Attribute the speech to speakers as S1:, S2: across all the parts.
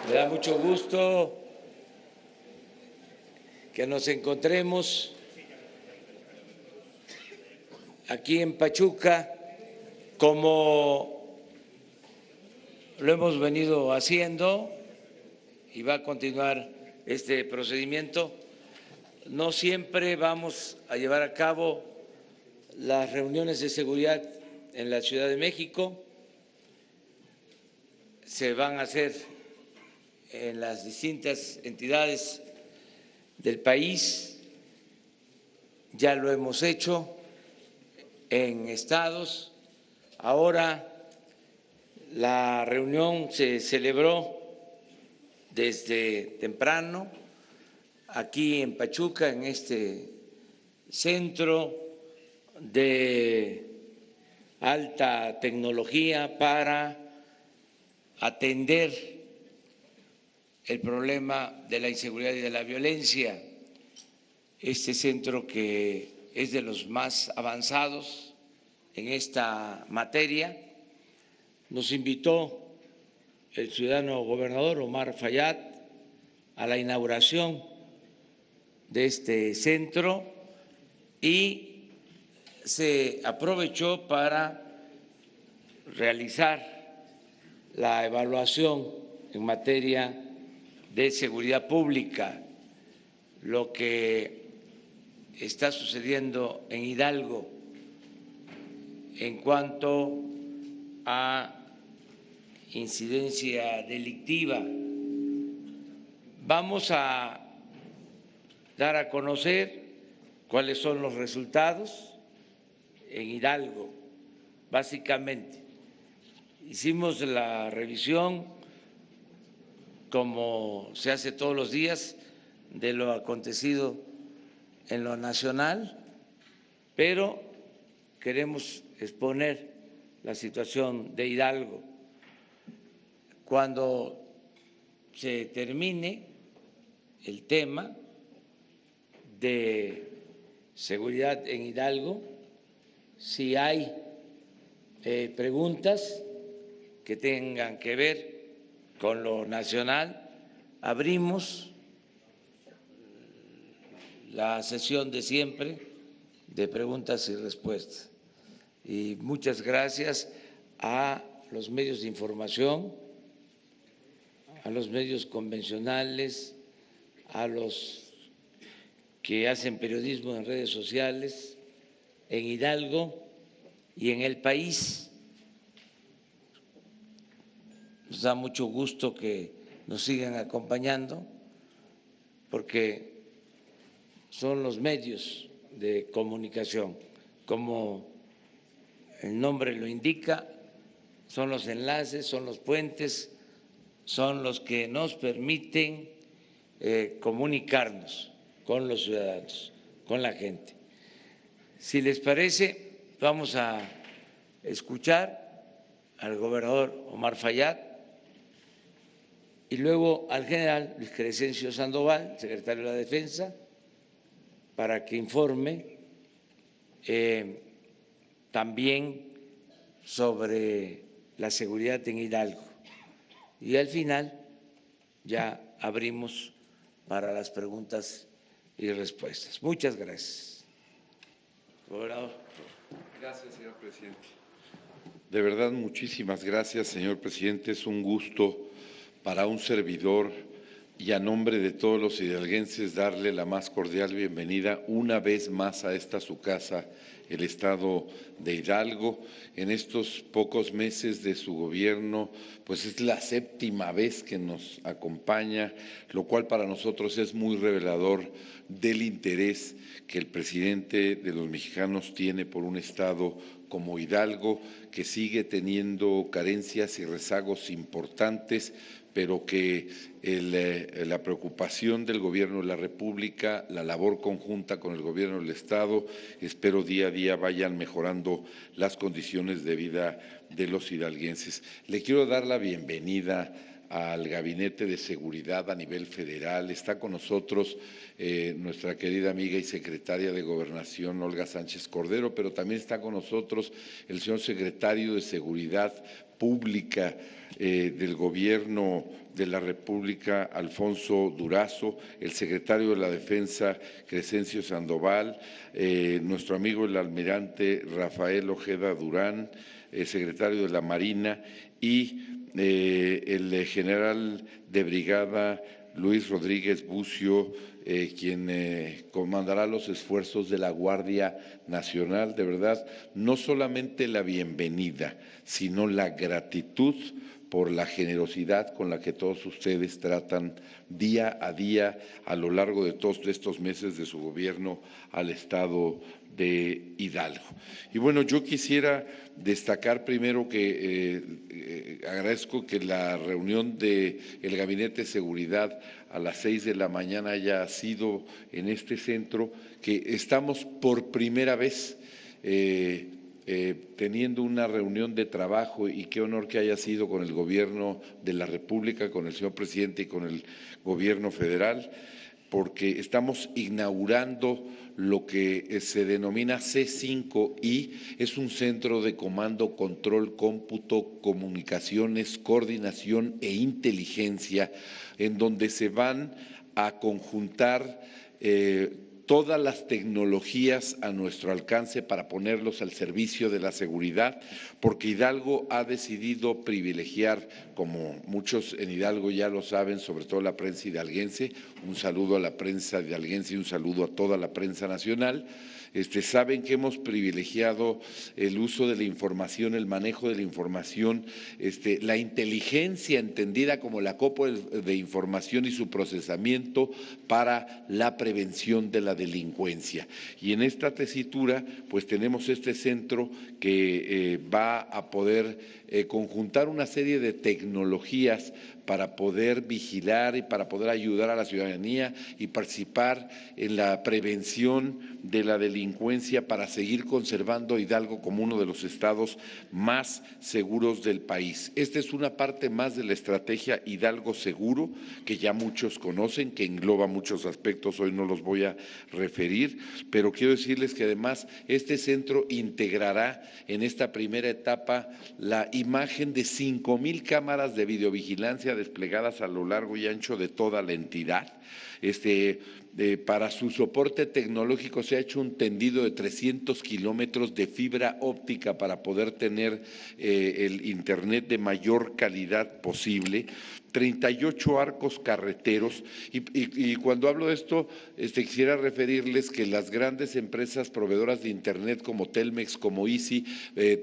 S1: Me da mucho gusto que nos encontremos aquí en Pachuca, como lo hemos venido haciendo y va a continuar este procedimiento. No siempre vamos a llevar a cabo las reuniones de seguridad en la Ciudad de México, se van a hacer en las distintas entidades del país, ya lo hemos hecho en estados. Ahora la reunión se celebró desde temprano aquí en Pachuca, en este centro de alta tecnología para atender el problema de la inseguridad y de la violencia. Este centro, que es de los más avanzados en esta materia, nos invitó el ciudadano gobernador Omar Fayad a la inauguración de este centro y se aprovechó para realizar la evaluación en materia de seguridad pública, lo que está sucediendo en Hidalgo en cuanto a incidencia delictiva. Vamos a dar a conocer cuáles son los resultados en Hidalgo. Básicamente, hicimos la revisión, como se hace todos los días, de lo acontecido en lo nacional, pero queremos exponer la situación de Hidalgo. Cuando se termine el tema de seguridad en Hidalgo, si hay preguntas que tengan que ver con lo nacional, abrimos la sesión de siempre de preguntas y respuestas. Y muchas gracias a los medios de información, a los medios convencionales, a los que hacen periodismo en redes sociales, en Hidalgo y en el país. Nos da mucho gusto que nos sigan acompañando, porque son los medios de comunicación, como el nombre lo indica, son los enlaces, son los puentes, son los que nos permiten comunicarnos con los ciudadanos, con la gente. Si les parece, vamos a escuchar al gobernador Omar Fayad y luego al general Luis Crescencio Sandoval, secretario de la Defensa, para que informe también sobre la seguridad en Hidalgo. Y al final ya abrimos para las preguntas y respuestas. Muchas gracias. Gobernador.
S2: Gracias, señor presidente. De verdad, muchísimas gracias, señor presidente. Es un gusto para un servidor y a nombre de todos los hidalguenses darle la más cordial bienvenida una vez más a esta su casa, el Estado de Hidalgo. En estos pocos meses de su gobierno, pues es la séptima vez que nos acompaña, lo cual para nosotros es muy revelador del interés que el presidente de los mexicanos tiene por un Estado como Hidalgo, que sigue teniendo carencias y rezagos importantes, pero que la preocupación del Gobierno de la República, la labor conjunta con el Gobierno del Estado, espero día a día vayan mejorando las condiciones de vida de los hidalguenses. Le quiero dar la bienvenida al Gabinete de Seguridad a nivel federal. Está con nosotros nuestra querida amiga y secretaria de Gobernación, Olga Sánchez Cordero, pero también está con nosotros el señor secretario de Seguridad Pública del Gobierno de la República, Alfonso Durazo, el secretario de la Defensa, Crescencio Sandoval, nuestro amigo el almirante Rafael Ojeda Durán, el secretario de la Marina, y el general de brigada Luis Rodríguez Bucio, quien comandará los esfuerzos de la Guardia Nacional. De verdad, no solamente la bienvenida, sino la gratitud por la generosidad con la que todos ustedes tratan día a día a lo largo de todos estos meses de su gobierno al Estado de Hidalgo. Y bueno, yo quisiera destacar primero que agradezco que la reunión del Gabinete de Seguridad a las 6 de la mañana haya sido en este centro, que estamos por primera vez teniendo una reunión de trabajo, y qué honor que haya sido con el Gobierno de la República, con el señor presidente y con el Gobierno federal, porque estamos inaugurando lo que se denomina C5I, es un centro de comando, control, cómputo, comunicaciones, coordinación e inteligencia, en donde se van a conjuntar todas las tecnologías a nuestro alcance para ponerlos al servicio de la seguridad, porque Hidalgo ha decidido privilegiar, como muchos en Hidalgo ya lo saben, sobre todo la prensa hidalguense, un saludo a la prensa hidalguense y un saludo a toda la prensa nacional. Saben que hemos privilegiado el uso de la información, el manejo de la información, la inteligencia entendida como la copa de información y su procesamiento para la prevención de la delincuencia. Y en esta tesitura, pues tenemos este centro que va a poder conjuntar una serie de tecnologías para poder vigilar y para poder ayudar a la ciudadanía y participar en la prevención de la delincuencia, para seguir conservando Hidalgo como uno de los estados más seguros del país. Esta es una parte más de la estrategia Hidalgo Seguro, que ya muchos conocen, que engloba muchos aspectos, hoy no los voy a referir, pero quiero decirles que además este centro integrará en esta primera etapa la imagen de 5,000 cámaras de videovigilancia desplegadas a lo largo y ancho de toda la entidad. Para su soporte tecnológico se ha hecho un tendido de 300 kilómetros de fibra óptica para poder tener el internet de mayor calidad posible. 38 arcos carreteros, y cuando hablo de esto, quisiera referirles que las grandes empresas proveedoras de internet como Telmex, como Easy,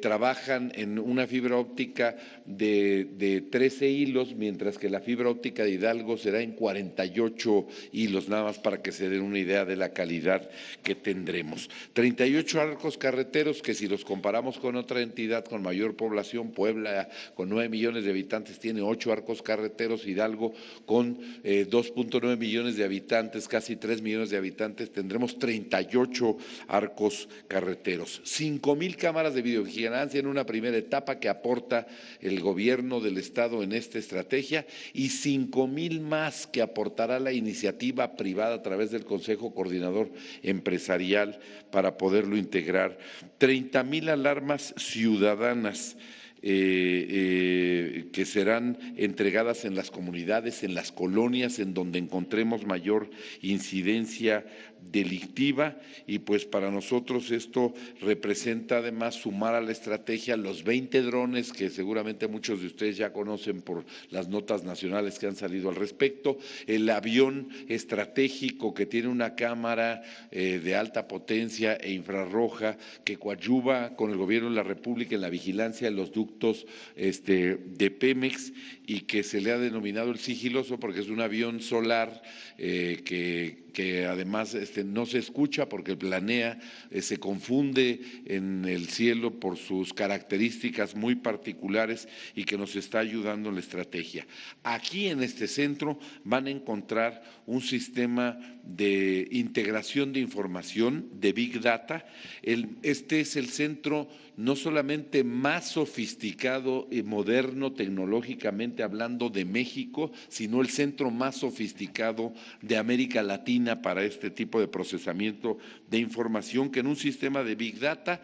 S2: trabajan en una fibra óptica de 13 hilos, mientras que la fibra óptica de Hidalgo será en 48 hilos, nada más para que se den una idea de la calidad que tendremos. 38 arcos carreteros que, si los comparamos con otra entidad con mayor población, Puebla, con 9 millones de habitantes, tiene 8 arcos carreteros. Hidalgo, con 2.9 millones de habitantes, casi 3 millones de habitantes, tendremos 38 arcos carreteros. 5,000 cámaras de videovigilancia en una primera etapa que aporta el gobierno del estado en esta estrategia, y 5,000 más que aportará la iniciativa privada a través del Consejo Coordinador Empresarial para poderlo integrar. 30,000 alarmas ciudadanas que serán entregadas en las comunidades, en las colonias, en donde encontremos mayor incidencia delictiva, y pues para nosotros esto representa además sumar a la estrategia los 20 drones que seguramente muchos de ustedes ya conocen por las notas nacionales que han salido al respecto, el avión estratégico que tiene una cámara de alta potencia e infrarroja que coadyuva con el gobierno de la República en la vigilancia de los ductos de Pemex, y que se le ha denominado el sigiloso porque es un avión solar que además no se escucha porque planea, se confunde en el cielo por sus características muy particulares, y que nos está ayudando en la estrategia. Aquí en este centro van a encontrar un sistema de integración de información, de Big Data. Este es el centro no solamente más sofisticado y moderno tecnológicamente hablando de México, sino el centro más sofisticado de América Latina máquina para este tipo de procesamiento de información que en un sistema de Big Data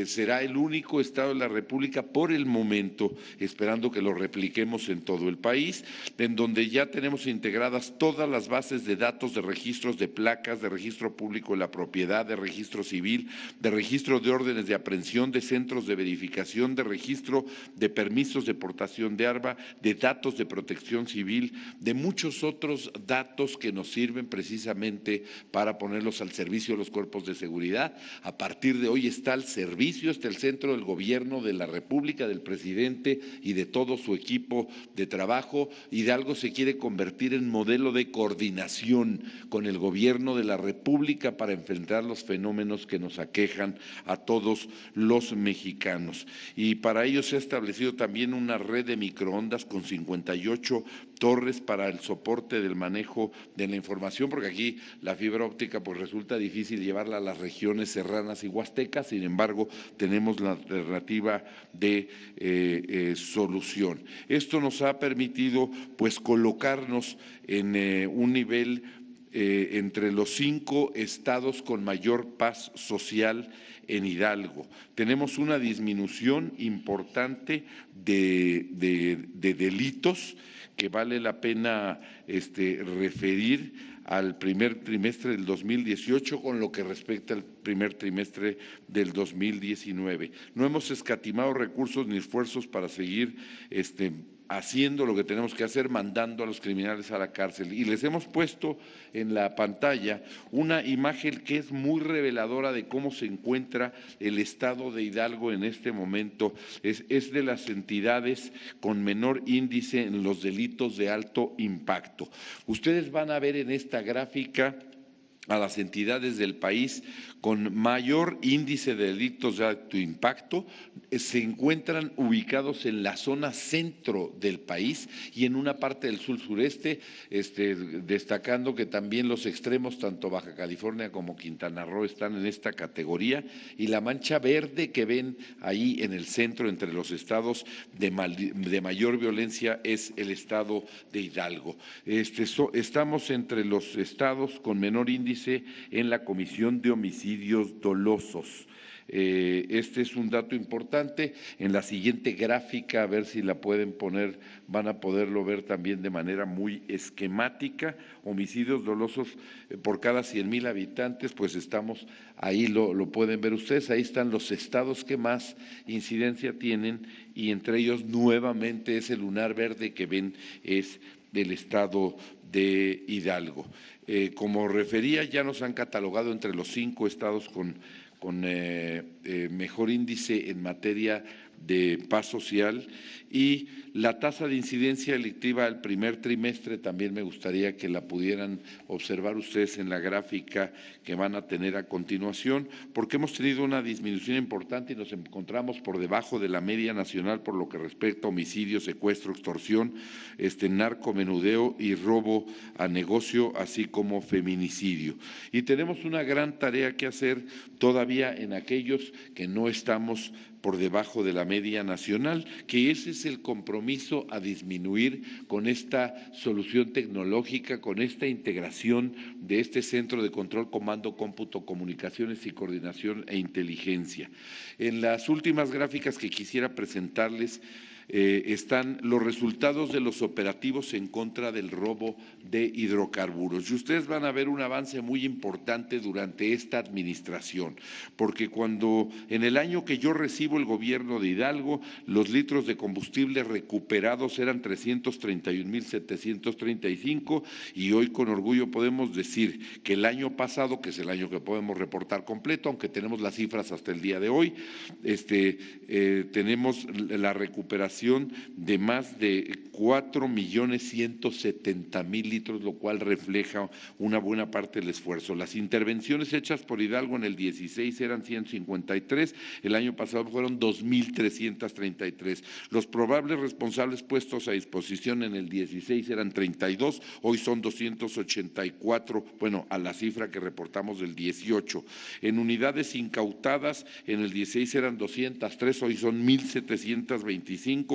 S2: será el único estado de la República por el momento, esperando que lo repliquemos en todo el país, en donde ya tenemos integradas todas las bases de datos de registros de placas, de registro público de la propiedad, de registro civil, de registro de órdenes de aprehensión, de centros de verificación, de registro de permisos de portación de arma, de datos de protección civil, de muchos otros datos que nos sirven precisamente para ponerlos al servicio de los cuerpos de seguridad. A partir de hoy está al servicio, está el centro del gobierno de la República, del presidente y de todo su equipo de trabajo. Hidalgo se quiere convertir en modelo de coordinación con el gobierno de la República para enfrentar los fenómenos que nos aquejan a todos los mexicanos. Y para ello se ha establecido también una red de microondas con 58 torres para el soporte del manejo de la información, porque aquí la fibra óptica pues resulta difícil llevarla a las regiones serranas y huastecas. Sin embargo, tenemos la alternativa de solución. Esto nos ha permitido pues colocarnos en un nivel entre los 5 estados con mayor paz social en Hidalgo. Tenemos una disminución importante de delitos que vale la pena referir al primer trimestre del 2018 con lo que respecta al primer trimestre del 2019. No hemos escatimado recursos ni esfuerzos para seguir haciendo lo que tenemos que hacer, mandando a los criminales a la cárcel. Y les hemos puesto en la pantalla una imagen que es muy reveladora de cómo se encuentra el estado de Hidalgo en este momento. Es de las entidades con menor índice en los delitos de alto impacto. Ustedes van a ver en esta gráfica a las entidades del país con mayor índice de delitos de alto impacto, se encuentran ubicados en la zona centro del país y en una parte del sur sureste, destacando que también los extremos, tanto Baja California como Quintana Roo, están en esta categoría, y la mancha verde que ven ahí en el centro entre los estados de mayor violencia es el estado de Hidalgo. Estamos entre los estados con menor índice en la comisión de homicidios dolosos. Este es un dato importante. En la siguiente gráfica, a ver si la pueden poner, van a poderlo ver también de manera muy esquemática. Homicidios dolosos por cada 100,000 habitantes, pues estamos ahí, lo pueden ver ustedes, ahí están los estados que más incidencia tienen y entre ellos nuevamente ese lunar verde que ven es del estado de Hidalgo. Como refería, ya nos han catalogado entre los 5 estados con mejor índice en materia de paz social, y la tasa de incidencia delictiva al primer trimestre también me gustaría que la pudieran observar ustedes en la gráfica que van a tener a continuación, porque hemos tenido una disminución importante y nos encontramos por debajo de la media nacional por lo que respecta a homicidio, secuestro, extorsión, narcomenudeo y robo a negocio, así como feminicidio. Y tenemos una gran tarea que hacer todavía en aquellos que no estamos por debajo de la media nacional, que ese es el compromiso a disminuir con esta solución tecnológica, con esta integración de este centro de control, comando, cómputo, comunicaciones y coordinación e inteligencia. En las últimas gráficas que quisiera presentarles están los resultados de los operativos en contra del robo de hidrocarburos. Y ustedes van a ver un avance muy importante durante esta administración, porque cuando en el año que yo recibo el gobierno de Hidalgo, los litros de combustible recuperados eran 331,735 y hoy con orgullo podemos decir que el año pasado, que es el año que podemos reportar completo, aunque tenemos las cifras hasta el día de hoy, tenemos la recuperación de más de 4,170,000 litros, lo cual refleja una buena parte del esfuerzo. Las intervenciones hechas por Hidalgo en el 16 eran 153, el año pasado fueron 2,333. Los probables responsables puestos a disposición en el 16 eran 32, hoy son 284, bueno, a la cifra que reportamos del 18. En unidades incautadas, en el 16 eran 203, hoy son 1,725,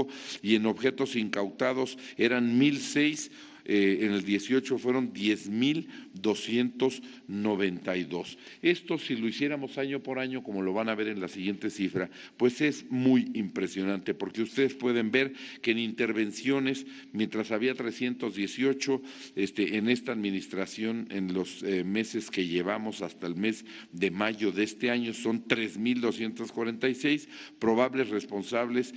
S2: y en objetos incautados eran 1,006, en el 18 fueron 10,292. Esto, si lo hiciéramos año por año, como lo van a ver en la siguiente cifra, pues es muy impresionante, porque ustedes pueden ver que en intervenciones, mientras había 318 en esta administración, en los meses que llevamos hasta el mes de mayo de este año, son 3,246, probables responsables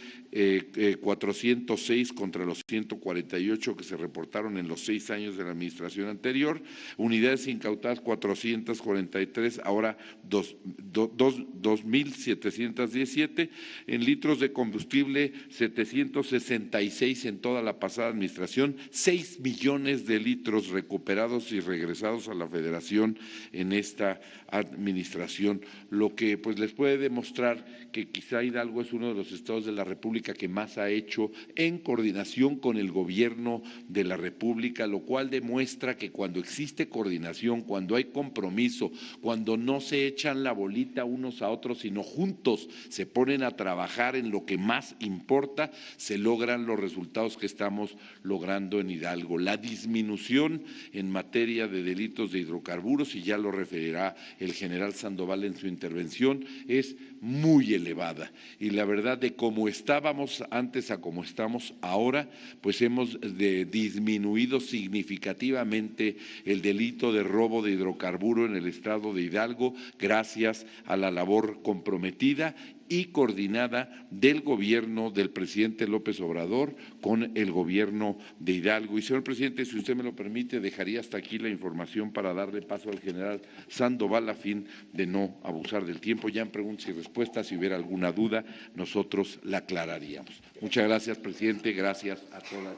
S2: 406 contra los 148 que se reportaron en los 6 años de la administración anterior, unidades incautadas 443, ahora 2,717, en litros de combustible 766 en toda la pasada administración, 6 millones de litros recuperados y regresados a la Federación en esta administración, lo que pues les puede demostrar que quizá Hidalgo es uno de los estados de la República que más ha hecho en coordinación con el gobierno de la República, lo cual demuestra que cuando existe coordinación, cuando hay compromiso, cuando no se echan la bolita unos a otros, sino juntos se ponen a trabajar en lo que más importa, se logran los resultados que estamos logrando en Hidalgo. La disminución en materia de delitos de hidrocarburos, y ya lo referirá el general Sandoval en su intervención, es muy elevada, y la verdad de cómo estábamos antes a cómo estamos ahora, pues hemos disminuido significativamente el delito de robo de hidrocarburo en el estado de Hidalgo, gracias a la labor comprometida y coordinada del gobierno del presidente López Obrador con el gobierno de Hidalgo. Y señor presidente, si usted me lo permite, dejaría hasta aquí la información para darle paso al general Sandoval a fin de no abusar del tiempo. Ya en preguntas y respuestas, si hubiera alguna duda, nosotros la aclararíamos. Muchas gracias, presidente. Gracias a todas.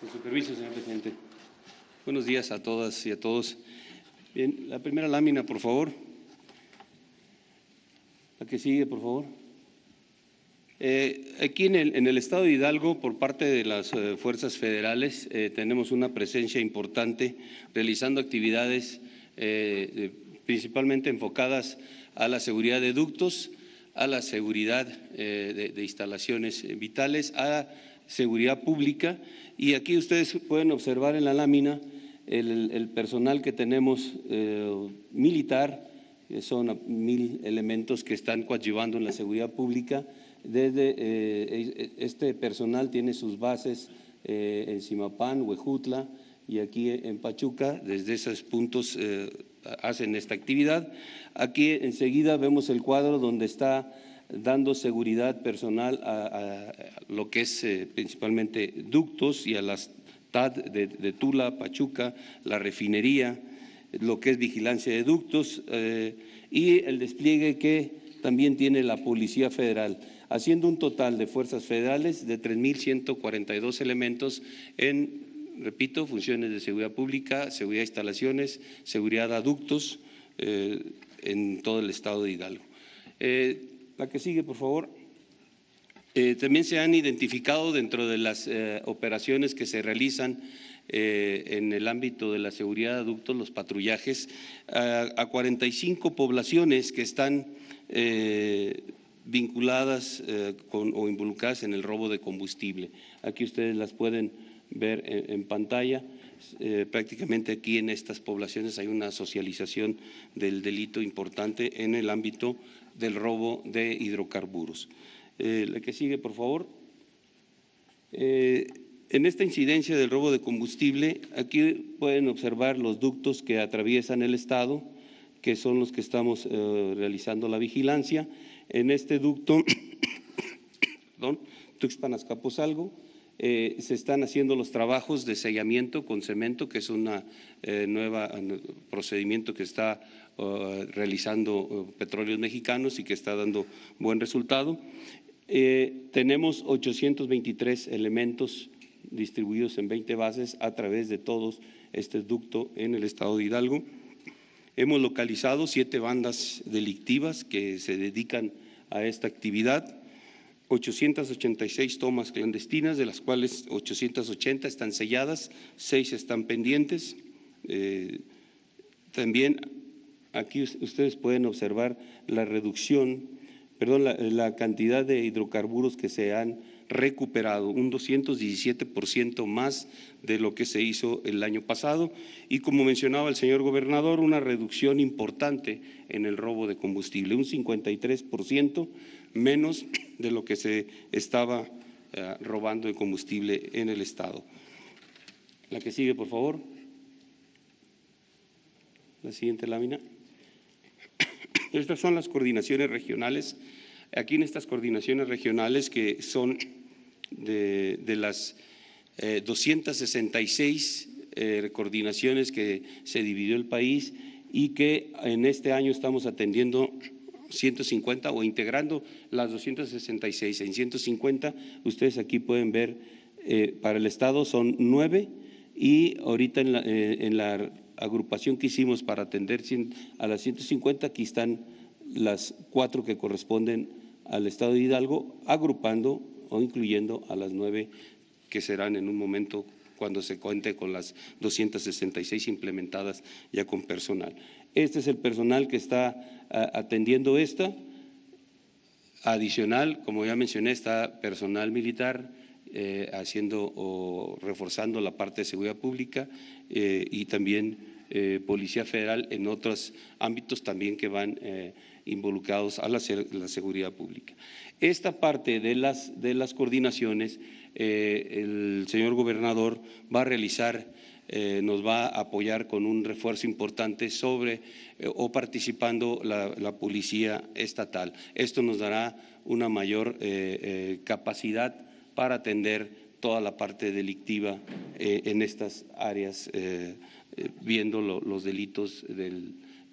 S3: Con su permiso, señor presidente. Buenos días a todas y a todos. Bien, la primera lámina, por favor. La que sigue, por favor. Aquí en el estado de Hidalgo, por parte de las fuerzas federales, tenemos una presencia importante realizando actividades principalmente enfocadas a la seguridad de ductos, a la seguridad de instalaciones vitales, a seguridad pública. Y aquí ustedes pueden observar en la lámina el personal que tenemos militar, son 1,000 elementos que están coadyuvando en la seguridad pública. Este personal tiene sus bases en Zimapán, Huejutla y aquí en Pachuca. Desde esos puntos hacen esta actividad. Aquí enseguida vemos el cuadro donde está dando seguridad personal a lo que es principalmente ductos y a las TAD de Tula, Pachuca, la refinería, lo que es vigilancia de ductos y el despliegue que también tiene la Policía Federal, haciendo un total de fuerzas federales de 3,142 elementos en, repito, funciones de seguridad pública, seguridad de instalaciones, seguridad a ductos en todo el estado de Hidalgo. La que sigue, por favor. También se han identificado dentro de las operaciones que se realizan en el ámbito de la seguridad de aductos, los patrullajes, a 45 poblaciones que están vinculadas o involucradas en el robo de combustible. Aquí ustedes las pueden ver en pantalla. Prácticamente aquí en estas poblaciones hay una socialización del delito importante en el ámbito del robo de hidrocarburos. La que sigue, por favor. En esta incidencia del robo de combustible, aquí pueden observar los ductos que atraviesan el estado, que son los que estamos realizando la vigilancia. En este ducto, Tuxpan-Azcapotzalco, se están haciendo los trabajos de sellamiento con cemento, que es un nuevo procedimiento que está realizando Petróleos Mexicanos y que está dando buen resultado. Tenemos 823 elementos distribuidos en 20 bases a través de todos este ducto en el estado de Hidalgo. Hemos localizado 7 bandas delictivas que se dedican a esta actividad, 886 tomas clandestinas, de las cuales 880 están selladas, 6 están pendientes. También aquí ustedes pueden observar la reducción la cantidad de hidrocarburos que se han recuperado, un 217% más de lo que se hizo el año pasado, y como mencionaba el señor gobernador, una reducción importante en el robo de combustible, un 53% menos de lo que se estaba robando de combustible en el estado. La que sigue, por favor. La siguiente lámina. Estas son las coordinaciones regionales. Aquí en estas coordinaciones regionales, que son de las 266 coordinaciones que se dividió el país, y que en este año estamos atendiendo 150 o integrando las 266 en 150. Ustedes aquí pueden ver, para el estado son 9, y ahorita en la agrupación que hicimos para atender a las 150, aquí están las 4 que corresponden al estado de Hidalgo, agrupando o incluyendo a las 9 que serán en un momento cuando se cuente con las 266 implementadas ya con personal. Este es el personal que está atendiendo esta. Adicional, como ya mencioné, está personal militar haciendo o reforzando la parte de seguridad pública, y también Policía Federal en otros ámbitos también que van involucrados a la seguridad pública. Esta parte de las coordinaciones, el señor gobernador va a realizar, nos va a apoyar con un refuerzo importante sobre o participando la policía estatal. Esto nos dará una mayor capacidad para atender toda la parte delictiva en estas áreas, viendo los delitos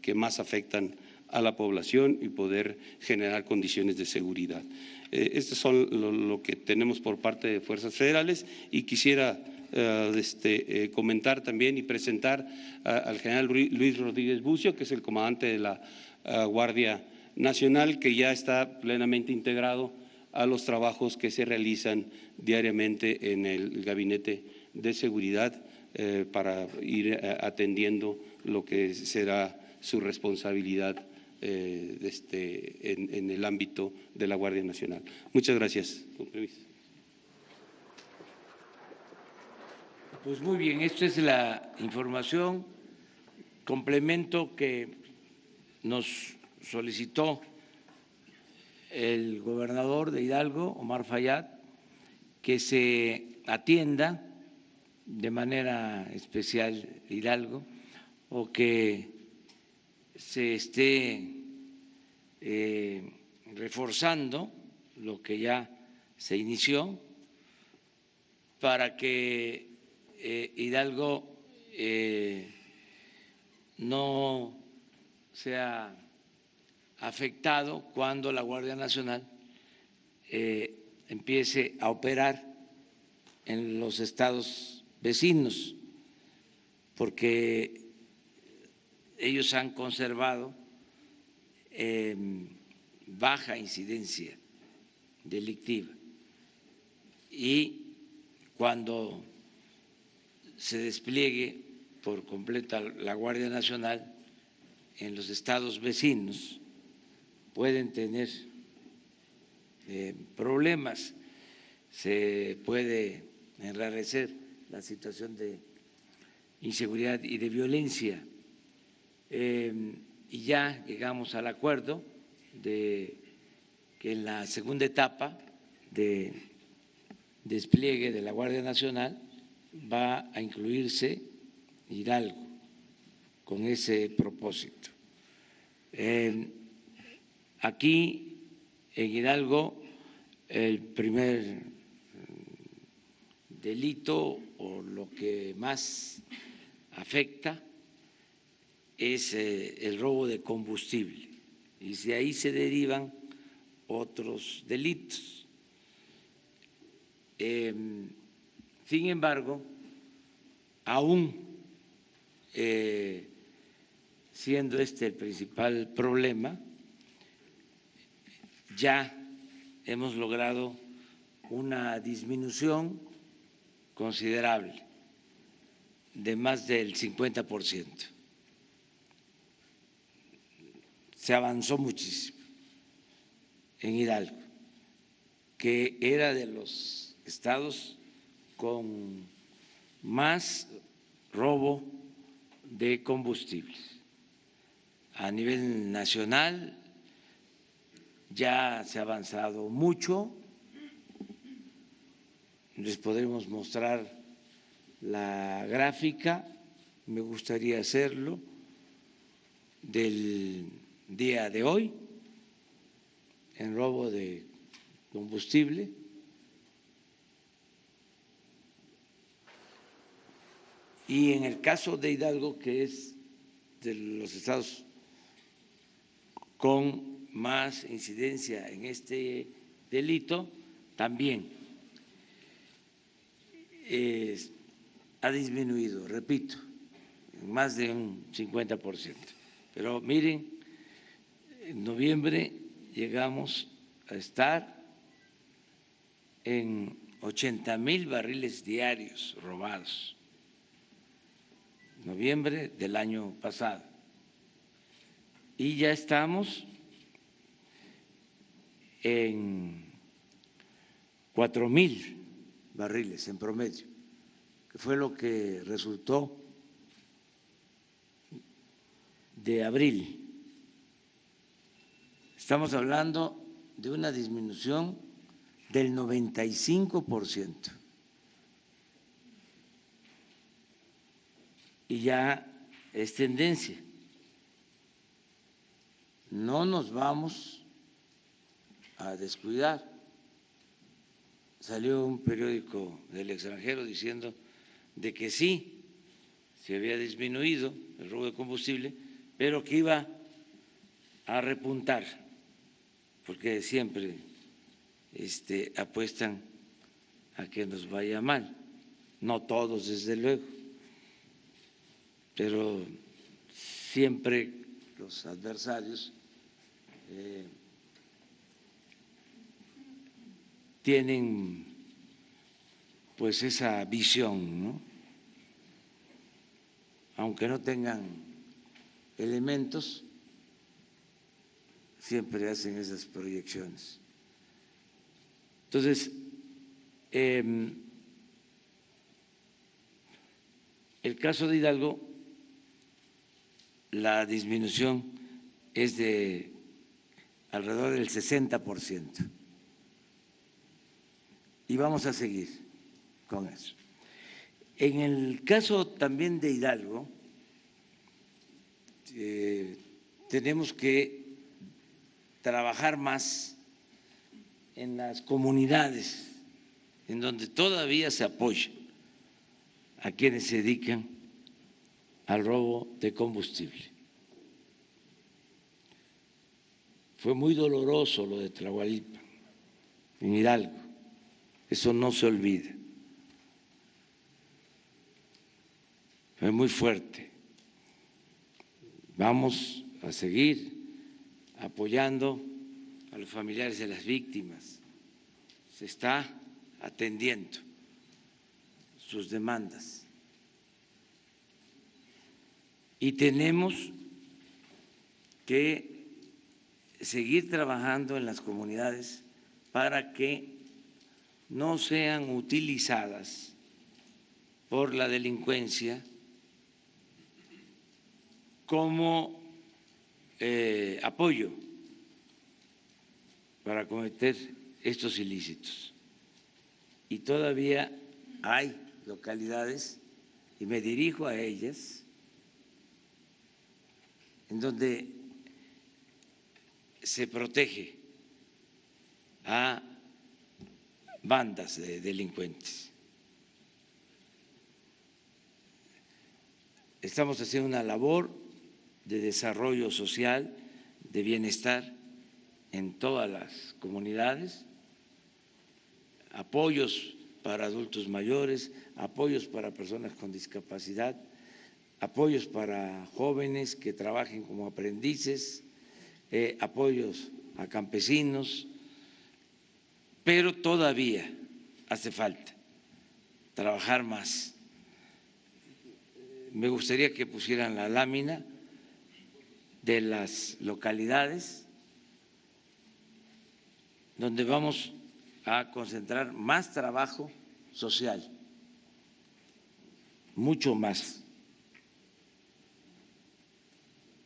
S3: que más afectan a la población y poder generar condiciones de seguridad. Estos son lo que tenemos por parte de Fuerzas Federales, y quisiera comentar también y presentar al general Luis Rodríguez Bucio, que es el comandante de la Guardia Nacional, que ya está plenamente integrado a los trabajos que se realizan diariamente en el Gabinete de Seguridad para ir atendiendo lo que será su responsabilidad en el ámbito de la Guardia Nacional. Muchas gracias. Con permiso.
S1: Pues muy bien, esta es la información, complemento que nos solicitó el gobernador de Hidalgo, Omar Fayad, que se atienda de manera especial Hidalgo, o que se esté reforzando lo que ya se inició para que Hidalgo no sea afectado cuando la Guardia Nacional empiece a operar en los estados vecinos, porque ellos han conservado baja incidencia delictiva, y cuando se despliegue por completa la Guardia Nacional en los estados vecinos, pueden tener problemas, se puede enrarecer la situación de inseguridad y de violencia. Y ya llegamos al acuerdo de que en la segunda etapa de despliegue de la Guardia Nacional va a incluirse Hidalgo con ese propósito. Aquí en Hidalgo el primer delito o lo que más afecta es el robo de combustible, y de ahí se derivan otros delitos. Sin embargo, aún siendo este el principal problema, ya hemos logrado una disminución considerable de más del 50%. Se avanzó muchísimo. en Hidalgo, que era de los estados con más robo de combustibles. A nivel nacional ya se ha avanzado mucho. Les podremos mostrar la gráfica, me gustaría hacerlo, del día de hoy en robo de combustible. Y en el caso de Hidalgo, que es de los estados con más incidencia en este delito, también ha disminuido, repito, en más de un 50%. Pero miren, en noviembre llegamos a estar en 80,000 barriles diarios robados, noviembre del año pasado. Y ya estamos en 4,000 barriles en promedio, que fue lo que resultó de abril. Estamos hablando de una disminución del 95%. Y ya es tendencia. No nos vamos a descuidar. Salió un periódico del extranjero diciendo de que sí, se había disminuido el robo de combustible, pero que iba a repuntar, porque siempre apuestan a que nos vaya mal. No todos, desde luego, pero siempre los adversarios tienen pues esa visión, ¿no? Aunque no tengan elementos, siempre hacen esas proyecciones. Entonces, el caso de Hidalgo, la disminución es de alrededor del 60%. Y vamos a seguir con eso. En el caso también de Hidalgo, tenemos que trabajar más en las comunidades en donde todavía se apoya a quienes se dedican al robo de combustible. Fue muy doloroso lo de Tlahualipan, en Hidalgo, eso no se olvida. Fue muy fuerte. Vamos a seguir apoyando a los familiares de las víctimas. Se está atendiendo sus demandas. Y tenemos que seguir trabajando en las comunidades para que no sean utilizadas por la delincuencia como apoyo para cometer estos ilícitos. Y todavía hay localidades, y me dirijo a ellas, en donde se protege a bandas de delincuentes. Estamos haciendo una labor de desarrollo social, de bienestar en todas las comunidades, apoyos para adultos mayores, apoyos para personas con discapacidad, apoyos para jóvenes que trabajen como aprendices, apoyos a campesinos, pero todavía hace falta trabajar más. Me gustaría que pusieran la lámina de las localidades donde vamos a concentrar más trabajo social, mucho más.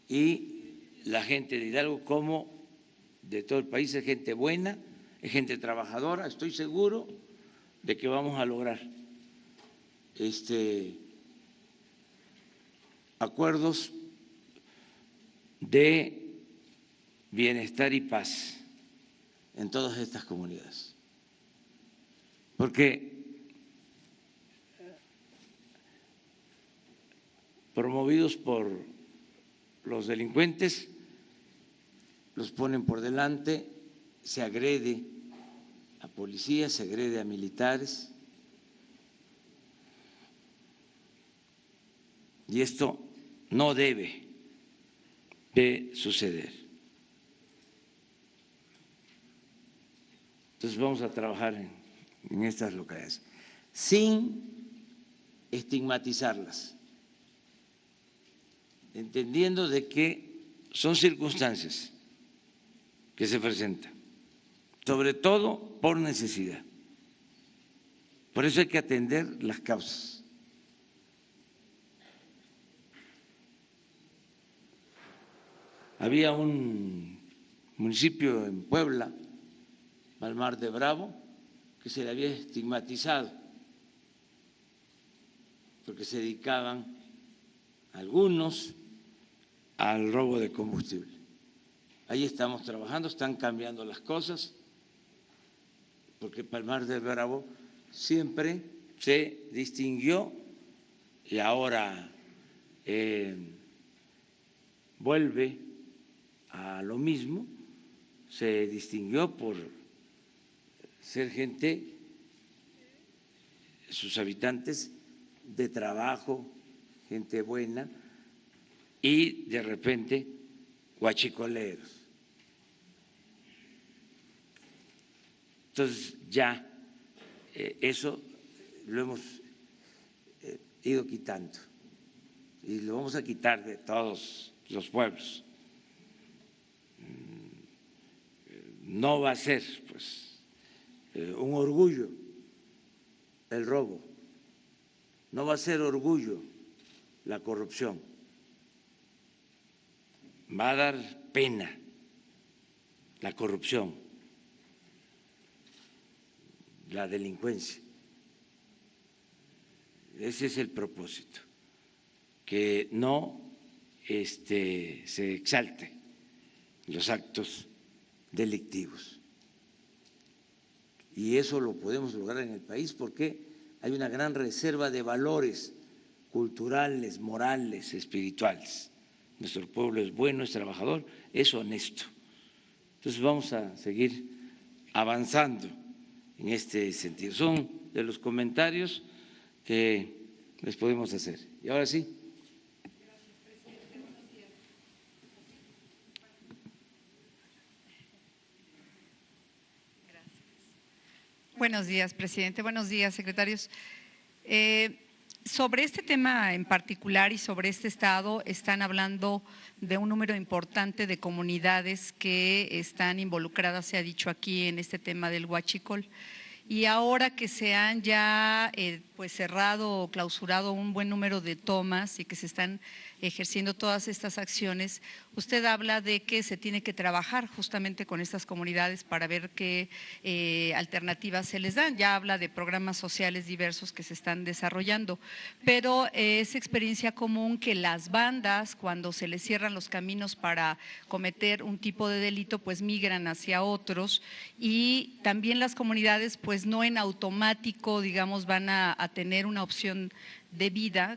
S1: Y la gente de Hidalgo, como de todo el país, es gente buena, es gente trabajadora. Estoy seguro de que vamos a lograr acuerdos de bienestar y paz en todas estas comunidades, porque promovidos por los delincuentes, los ponen por delante, se agrede a policías, se agrede a militares, y esto no debe de suceder. Entonces vamos a trabajar en estas localidades sin estigmatizarlas, entendiendo de que son circunstancias que se presentan, sobre todo por necesidad. Por eso hay que atender las causas. Había un municipio en Puebla, Palmar de Bravo, que se le había estigmatizado porque se dedicaban algunos al robo de combustible. Ahí estamos trabajando, están cambiando las cosas, porque Palmar de Bravo siempre se distinguió y ahora vuelve a lo mismo, se distinguió por ser gente, sus habitantes, de trabajo, gente buena, y de repente huachicoleros. Entonces ya eso lo hemos ido quitando y lo vamos a quitar de todos los pueblos. No va a ser pues un orgullo el robo, no va a ser orgullo la corrupción, va a dar pena la corrupción, la delincuencia. Ese es el propósito, que no se exalte los actos delictivos. Y eso lo podemos lograr en el país porque hay una gran reserva de valores culturales, morales, espirituales. Nuestro pueblo es bueno, es trabajador, es honesto. Entonces vamos a seguir avanzando en este sentido. Son de los comentarios que les podemos hacer. Y ahora sí.
S4: Buenos días, presidente. Buenos días, secretarios. Sobre este tema en particular y sobre este estado, están hablando de un número importante de comunidades que están involucradas, se ha dicho aquí, en este tema del huachicol. Y ahora que se han ya pues cerrado o clausurado un buen número de tomas y que se están ejerciendo todas estas acciones, usted habla de que se tiene que trabajar justamente con estas comunidades para ver qué alternativas se les dan. Ya habla de programas sociales diversos que se están desarrollando, pero es experiencia común que las bandas, cuando se les cierran los caminos para cometer un tipo de delito, pues migran hacia otros, y también las comunidades pues no en automático, digamos, van a tener una opción de vida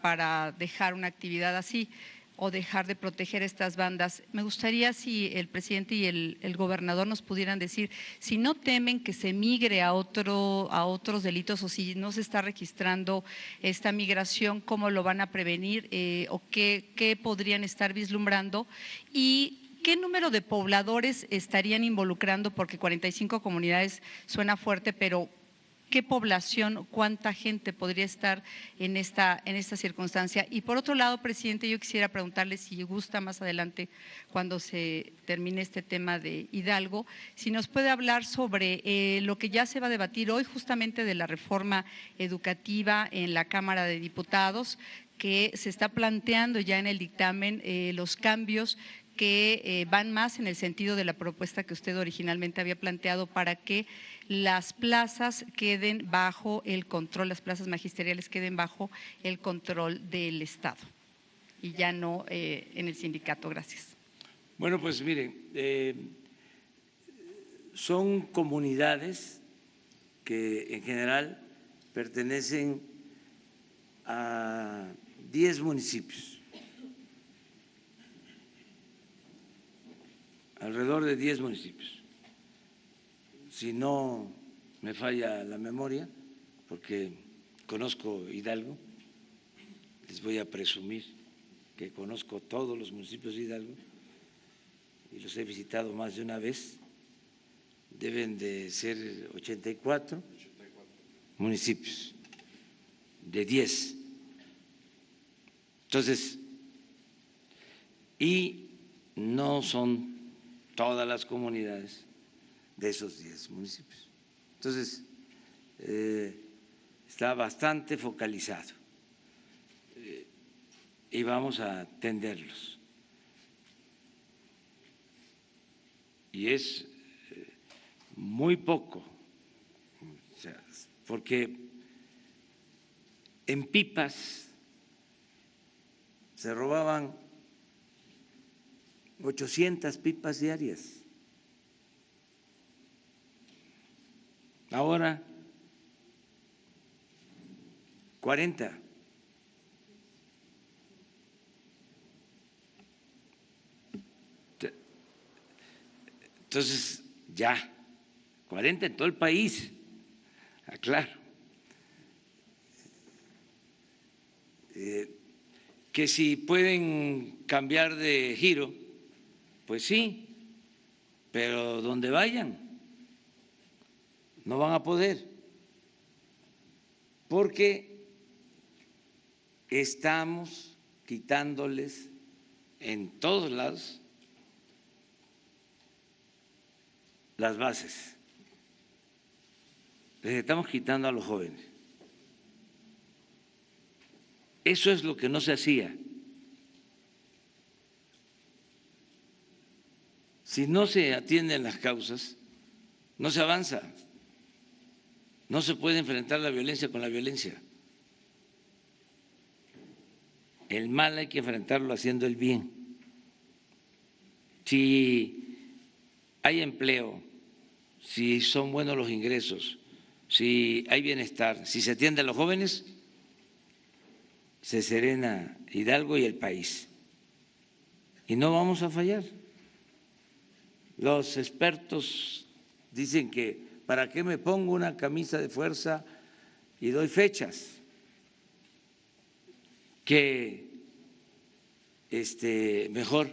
S4: para dejar una actividad así o dejar de proteger estas bandas. Me gustaría si el presidente y el gobernador nos pudieran decir si no temen que se migre a otros delitos, o si no se está registrando esta migración, cómo lo van a prevenir o qué podrían estar vislumbrando, y ¿qué número de pobladores estarían involucrando? Porque 45 comunidades suena fuerte, pero ¿Qué población, cuánta gente podría estar en esta circunstancia? Y por otro lado, presidente, yo quisiera preguntarle si gusta más adelante, cuando se termine este tema de Hidalgo, si nos puede hablar sobre lo que ya se va a debatir hoy, justamente de la reforma educativa en la Cámara de Diputados, que se está planteando ya en el dictamen los cambios que van más en el sentido de la propuesta que usted originalmente había planteado para que las plazas queden bajo el control, las plazas magisteriales queden bajo el control del Estado y ya no en el sindicato. Gracias.
S1: Bueno, pues miren, son comunidades que en general pertenecen a 10 municipios. Alrededor de 10 municipios, si no me falla la memoria, porque conozco Hidalgo, les voy a presumir que conozco todos los municipios de Hidalgo y los he visitado más de una vez, deben de ser 84 municipios de 10. Entonces, y no son todas las comunidades de esos 10 municipios. Entonces, está bastante focalizado y vamos a atenderlos. Y es muy poco, o sea, porque en pipas se robaban 800 pipas diarias. Ahora 40. Entonces, ya, 40 en todo el país, aclaro. Que si pueden cambiar de giro, pues sí, pero donde vayan no van a poder, porque estamos quitándoles en todos lados las bases, les estamos quitando a los jóvenes. Eso es lo que no se hacía. Si no se atienden las causas, no se avanza. No se puede enfrentar la violencia con la violencia. El mal hay que enfrentarlo haciendo el bien. Si hay empleo, si son buenos los ingresos, si hay bienestar, si se atiende a los jóvenes, se serena Hidalgo y el país. Y no vamos a fallar. Los expertos dicen que ¿para qué me pongo una camisa de fuerza y doy fechas? Que mejor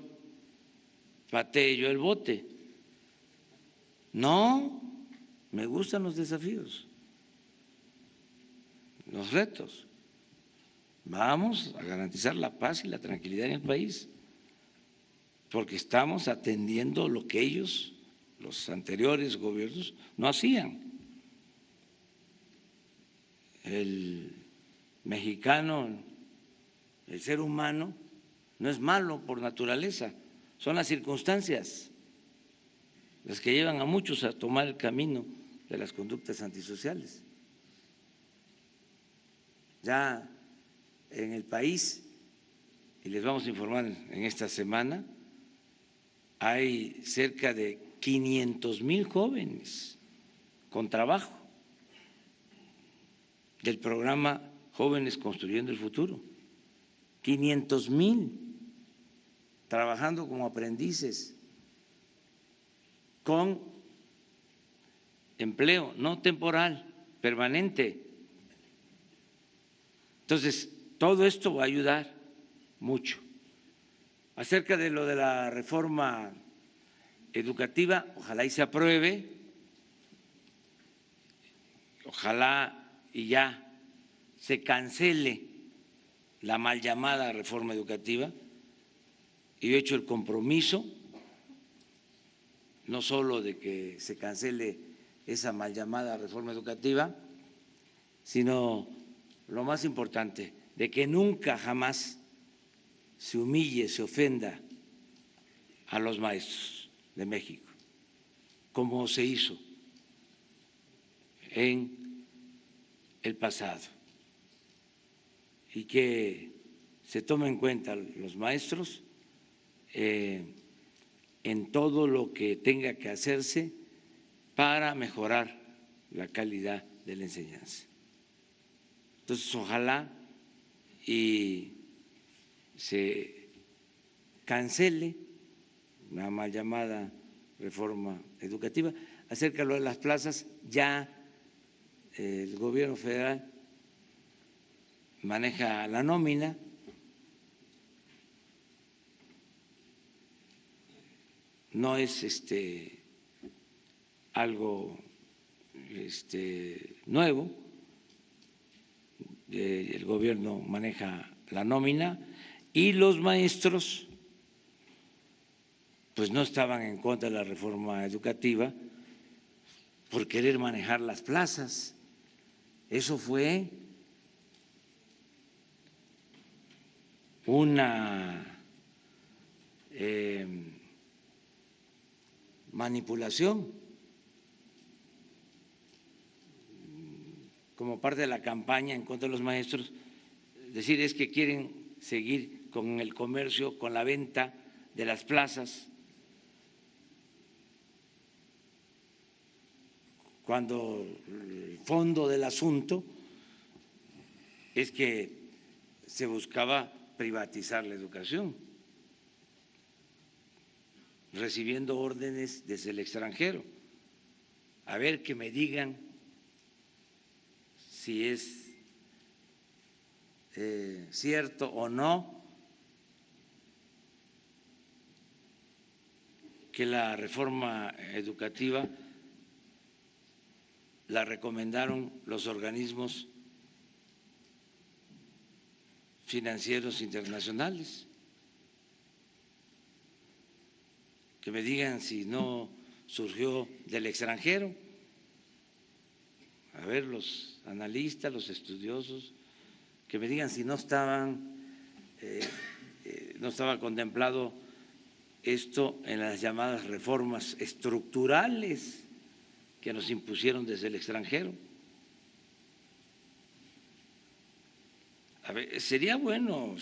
S1: patee yo el bote. No, me gustan los desafíos, los retos. Vamos a garantizar la paz y la tranquilidad en el país, porque estamos atendiendo lo que ellos, los anteriores gobiernos, no hacían. El mexicano, el ser humano, no es malo por naturaleza, son las circunstancias las que llevan a muchos a tomar el camino de las conductas antisociales. Ya en el país, y les vamos a informar en esta semana, hay cerca de 500,000 jóvenes con trabajo del programa Jóvenes Construyendo el Futuro. 500,000 trabajando como aprendices, con empleo no temporal, permanente. Entonces, todo esto va a ayudar mucho. Acerca de lo de la reforma educativa, ojalá y se apruebe, ojalá y ya se cancele la mal llamada reforma educativa. Y yo he hecho el compromiso no solo de que se cancele esa mal llamada reforma educativa, sino lo más importante, de que nunca jamás se humille, se ofenda a los maestros de México, como se hizo en el pasado, y que se tomen en cuenta los maestros en todo lo que tenga que hacerse para mejorar la calidad de la enseñanza. Entonces, ojalá y se cancele la mal llamada reforma educativa. Acerca de las plazas, ya el gobierno federal maneja la nómina. No es algo nuevo. El gobierno maneja la nómina y los maestros pues no estaban en contra de la reforma educativa por querer manejar las plazas. Eso fue una manipulación como parte de la campaña en contra de los maestros, decir es que quieren seguir con el comercio, con la venta de las plazas, cuando el fondo del asunto es que se buscaba privatizar la educación, recibiendo órdenes desde el extranjero. A ver, que me digan si es cierto o no que la reforma educativa la recomendaron los organismos financieros internacionales. Que me digan si no surgió del extranjero. A ver, los analistas, los estudiosos, que me digan si no estaba contemplado esto en las llamadas reformas estructurales que nos impusieron desde el extranjero. A ver, sería bueno,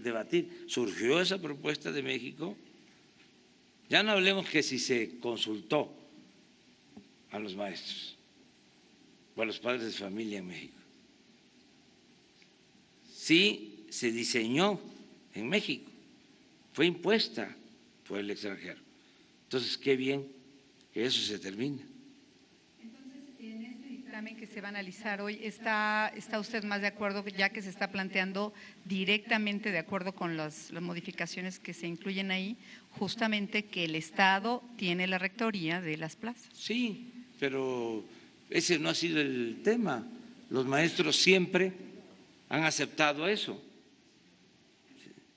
S1: debatir. ¿Surgió esa propuesta de México? Ya no hablemos que si se consultó a los maestros o a los padres de familia en México. Sí se diseñó en México, fue impuesta por el extranjero. Entonces, qué bien que eso se termine.
S4: Entonces, en este dictamen que se va a analizar hoy, ¿está usted más de acuerdo, ya que se está planteando directamente de acuerdo con las modificaciones que se incluyen ahí, justamente que el Estado tiene la rectoría de las plazas?
S1: Sí, pero ese no ha sido el tema. Los maestros siempre han aceptado eso.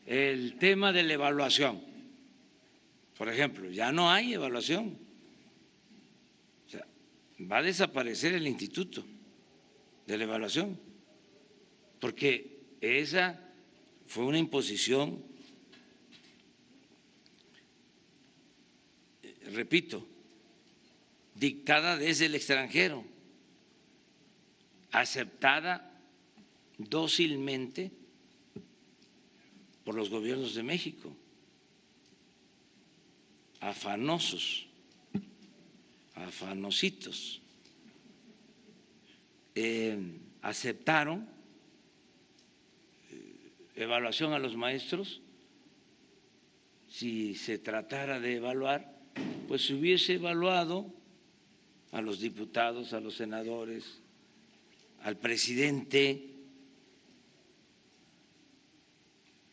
S1: El tema de la evaluación, por ejemplo, ya no hay evaluación. O sea, va a desaparecer el instituto de la evaluación, porque esa fue una imposición, repito, dictada desde el extranjero, aceptada dócilmente por los gobiernos de México, afanositos, aceptaron evaluación a los maestros. Si se tratara de evaluar, pues se hubiese evaluado a los diputados, a los senadores, al presidente,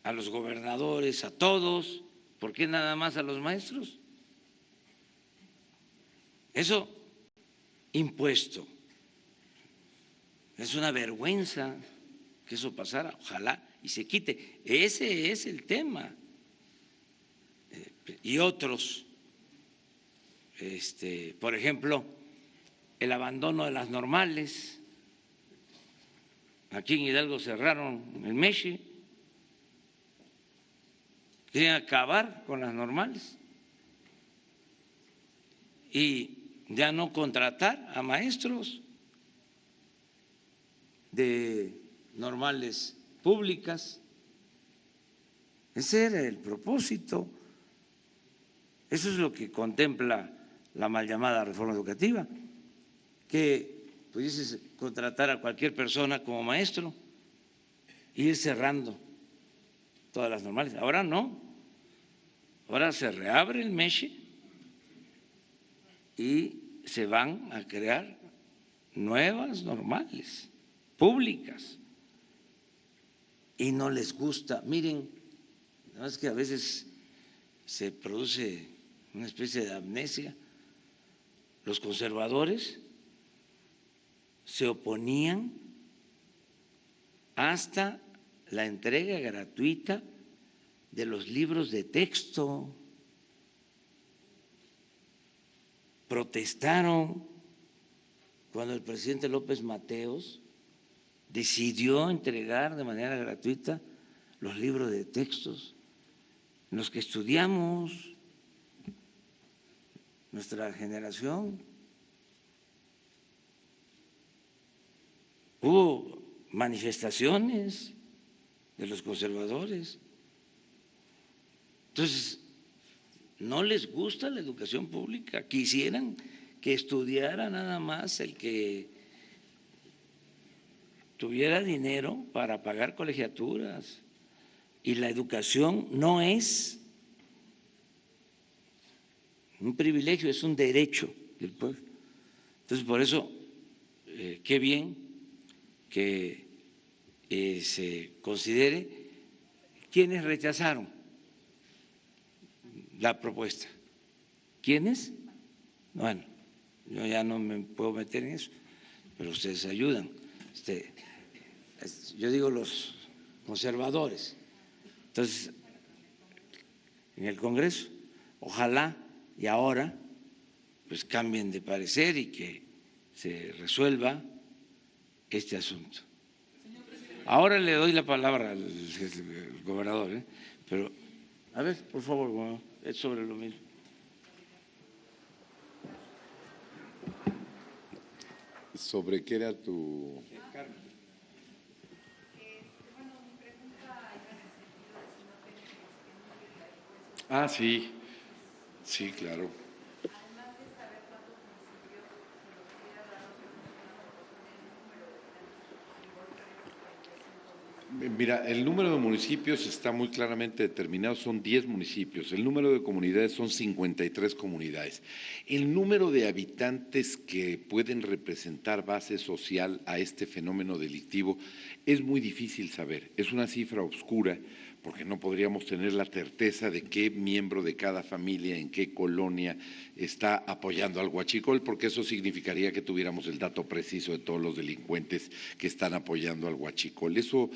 S1: a los gobernadores, a todos. ¿Por qué nada más a los maestros? Eso impuesto Es una vergüenza que eso pasara, ojalá y se quite. Ese es el tema. Y otros, por ejemplo, el abandono de las normales. Aquí en Hidalgo cerraron el MESHI, quieren acabar con las normales y ya no contratar a maestros de normales públicas. Ese era el propósito. Eso es lo que contempla la mal llamada reforma educativa, que pudieses contratar a cualquier persona como maestro e ir cerrando todas las normales. Ahora no, ahora se reabre el MESHI y se van a crear nuevas normales públicas y no les gusta. Miren, no es que a veces se produce una especie de amnesia. Los conservadores se oponían hasta la entrega gratuita de los libros de texto. Protestaron cuando el presidente López Mateos decidió entregar de manera gratuita los libros de textos en los que estudiamos nuestra generación. Hubo manifestaciones de los conservadores. Entonces, no les gusta la educación pública, quisieran que estudiara nada más el que tuviera dinero para pagar colegiaturas. Y la educación no es un privilegio, es un derecho del pueblo. Entonces, por eso, qué bien que se considere. ¿Quiénes rechazaron la propuesta? ¿Quiénes? Bueno, yo ya no me puedo meter en eso, pero ustedes ayudan. Yo digo los conservadores. Entonces, en el Congreso, ojalá y ahora pues cambien de parecer y que se resuelva este asunto. Ahora le doy la palabra al gobernador, pero a ver, por favor, gobernador, es sobre lo mismo.
S2: ¿Sobre qué era tu...? Ah, sí, sí, claro. Mira, el número de municipios está muy claramente determinado, son 10 municipios. El número de comunidades son 53 comunidades. El número de habitantes que pueden representar base social a este fenómeno delictivo es muy difícil saber. Es una cifra oscura porque no podríamos tener la certeza de qué miembro de cada familia, en qué colonia está apoyando al huachicol, porque eso significaría que tuviéramos el dato preciso de todos los delincuentes que están apoyando al huachicol. Eso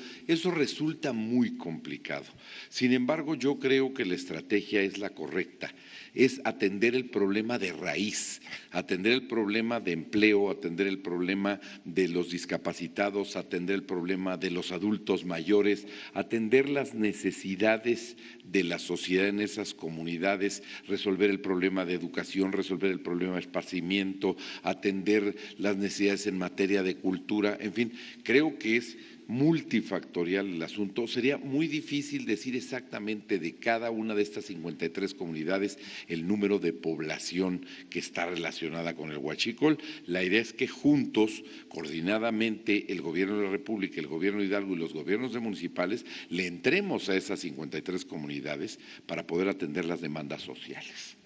S2: resulta muy complicado. Sin embargo, yo creo que la estrategia es la correcta, es atender el problema de raíz, atender el problema de empleo, atender el problema de los discapacitados, atender el problema de los adultos mayores, atender las necesidades de la sociedad en esas comunidades, resolver el problema de educación, resolver el problema de esparcimiento, atender las necesidades en materia de cultura, en fin, creo que es multifactorial el asunto. Sería muy difícil decir exactamente de cada una de estas 53 comunidades el número de población que está relacionada con el huachicol. La idea es que juntos, coordinadamente, el Gobierno de la República, el Gobierno de Hidalgo y los gobiernos municipales le entremos a esas 53 comunidades para poder atender las demandas sociales.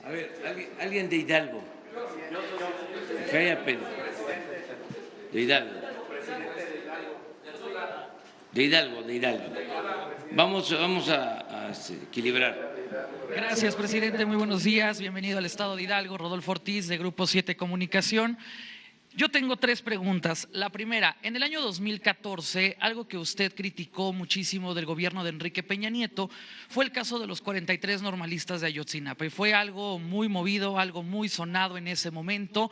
S1: A ver, alguien de Hidalgo. Que haya pena. De Hidalgo. De Hidalgo. Vamos a equilibrar.
S5: Gracias, presidente. Muy buenos días. Bienvenido al Estado de Hidalgo. Rodolfo Ortiz, de Grupo 7 Comunicación. Yo tengo tres preguntas. La primera, en el año 2014, algo que usted criticó muchísimo del gobierno de Enrique Peña Nieto fue el caso de los 43 normalistas de Ayotzinapa. Y fue algo muy movido, algo muy sonado en ese momento.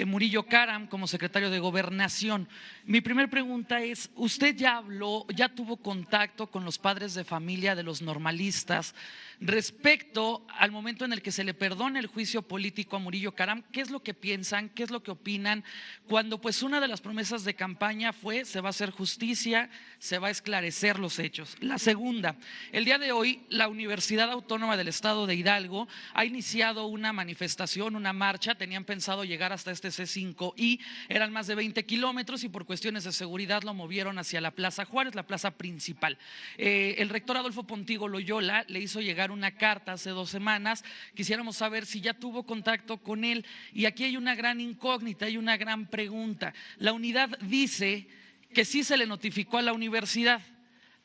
S5: Murillo Karam como secretario de Gobernación. Mi primera pregunta es, ¿usted ya habló, ya tuvo contacto con los padres de familia de los normalistas respecto al momento en el que se le perdona el juicio político a Murillo Karam? ¿Qué es lo que piensan? ¿Qué es lo que opinan? Cuando pues una de las promesas de campaña fue se va a hacer justicia, se va a esclarecer los hechos. La segunda, el día de hoy la Universidad Autónoma del Estado de Hidalgo ha iniciado una manifestación, una marcha. Tenían pensado llegar hasta este C5 y eran más de 20 kilómetros y por cuestiones de seguridad lo movieron hacia la Plaza Juárez, la plaza principal. El rector Adolfo Pontigo Loyola le hizo llegar una carta hace 2 semanas. Quisiéramos saber si ya tuvo contacto con él. Y aquí hay una gran incógnita, hay una gran pregunta. La unidad dice que sí se le notificó a la universidad.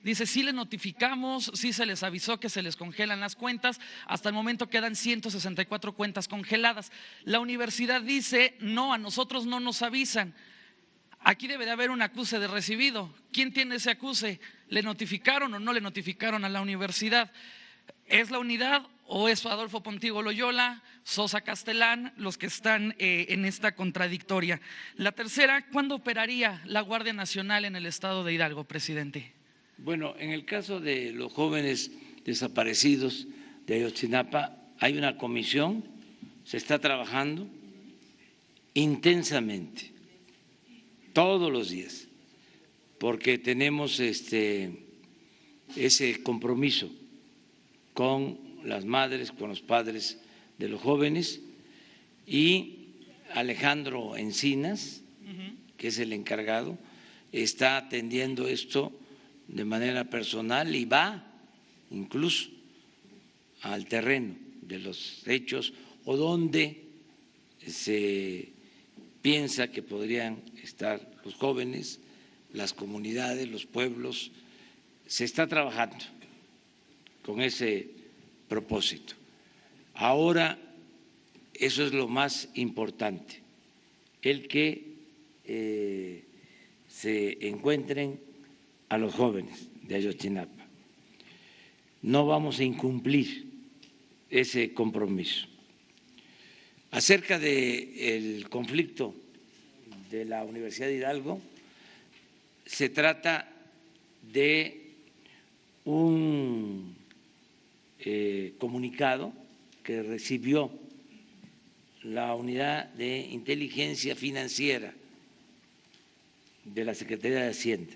S5: Dice, sí le notificamos, sí se les avisó que se les congelan las cuentas. Hasta el momento quedan 164 cuentas congeladas. La universidad dice, no, a nosotros no nos avisan. Aquí debe de haber un acuse de recibido. ¿Quién tiene ese acuse? ¿Le notificaron o no le notificaron a la universidad? ¿Es la unidad o es Adolfo Pontigo Loyola, Sosa Castellán los que están en esta contradictoria? La tercera, ¿cuándo operaría la Guardia Nacional en el estado de Hidalgo, presidente?
S1: Bueno, en el caso de los jóvenes desaparecidos de Ayotzinapa, hay una comisión, se está trabajando intensamente, todos los días, porque tenemos ese compromiso con las madres, con los padres de los jóvenes, y Alejandro Encinas, que es el encargado, está atendiendo esto de manera personal y va incluso al terreno de los hechos o donde se piensa que podrían estar los jóvenes, las comunidades, los pueblos. Se está trabajando con ese propósito. Ahora, eso es lo más importante, el que se encuentren a los jóvenes de Ayotzinapa. No vamos a incumplir ese compromiso. Acerca del conflicto de la Universidad de Hidalgo, se trata de un comunicado que recibió la Unidad de Inteligencia Financiera de la Secretaría de Hacienda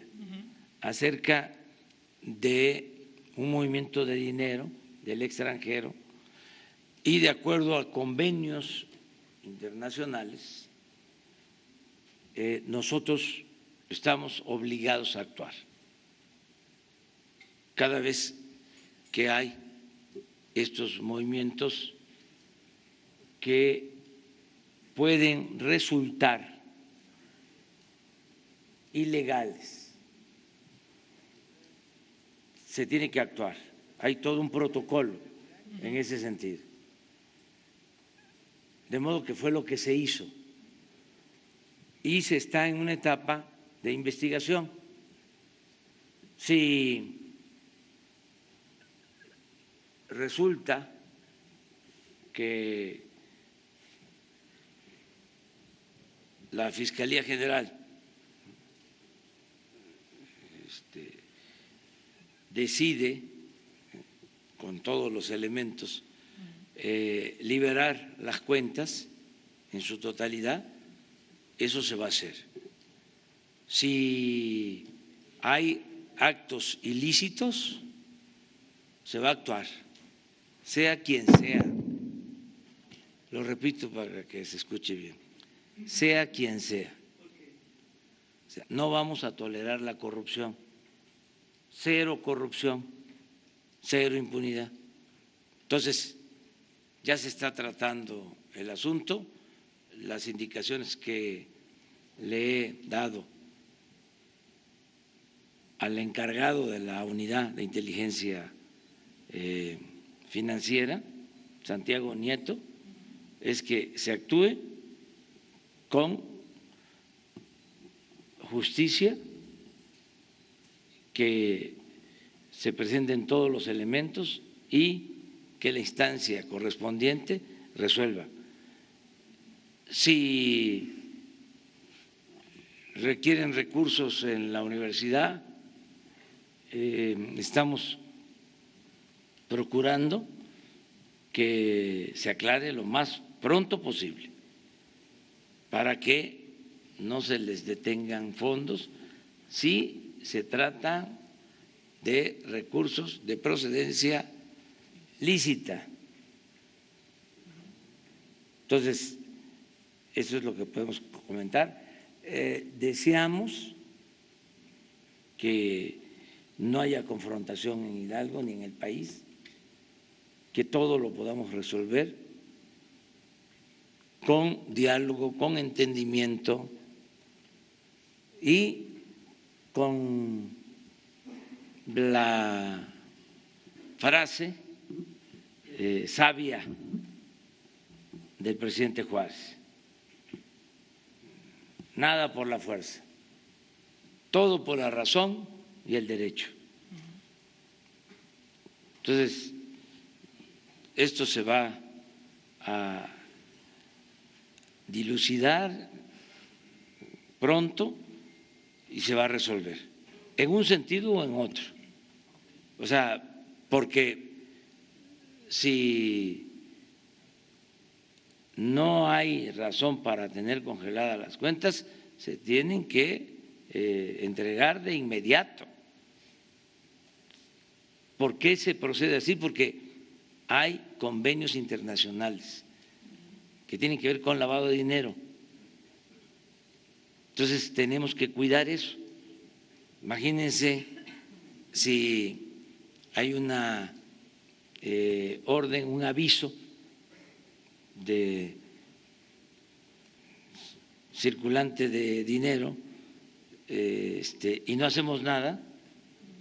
S1: acerca de un movimiento de dinero del extranjero y de acuerdo a convenios internacionales, nosotros estamos obligados a actuar. Cada vez que hay estos movimientos que pueden resultar ilegales, se tiene que actuar. Hay todo un protocolo en ese sentido. De modo que fue lo que se hizo. Y se está en una etapa de investigación. Si resulta que la Fiscalía General decide, con todos los elementos, liberar las cuentas en su totalidad, eso se va a hacer. Si hay actos ilícitos, se va a actuar, sea quien sea. Lo repito para que se escuche bien, sea quien sea. O sea, no vamos a tolerar la corrupción, cero corrupción, cero impunidad. Entonces, ya se está tratando el asunto, las indicaciones que le he dado al encargado de la Unidad de Inteligencia Financiera, Santiago Nieto, es que se actúe con justicia, que se presenten todos los elementos y que la instancia correspondiente resuelva. Si requieren recursos en la universidad, estamos procurando que se aclare lo más pronto posible para que no se les detengan fondos si se trata de recursos de procedencia lícita. Entonces, eso es lo que podemos comentar. Deseamos que no haya confrontación en Hidalgo ni en el país, que todo lo podamos resolver con diálogo, con entendimiento y con la frase sabia del presidente Juárez: nada por la fuerza, todo por la razón y el derecho. Entonces, esto se va a dilucidar pronto y se va a resolver, en un sentido o en otro. O sea, porque si no hay razón para tener congeladas las cuentas, se tienen que entregar de inmediato. ¿Por qué se procede así? Porque hay convenios internacionales que tienen que ver con lavado de dinero. Entonces tenemos que cuidar eso. Imagínense si hay una orden, un aviso de circulante de dinero y no hacemos nada,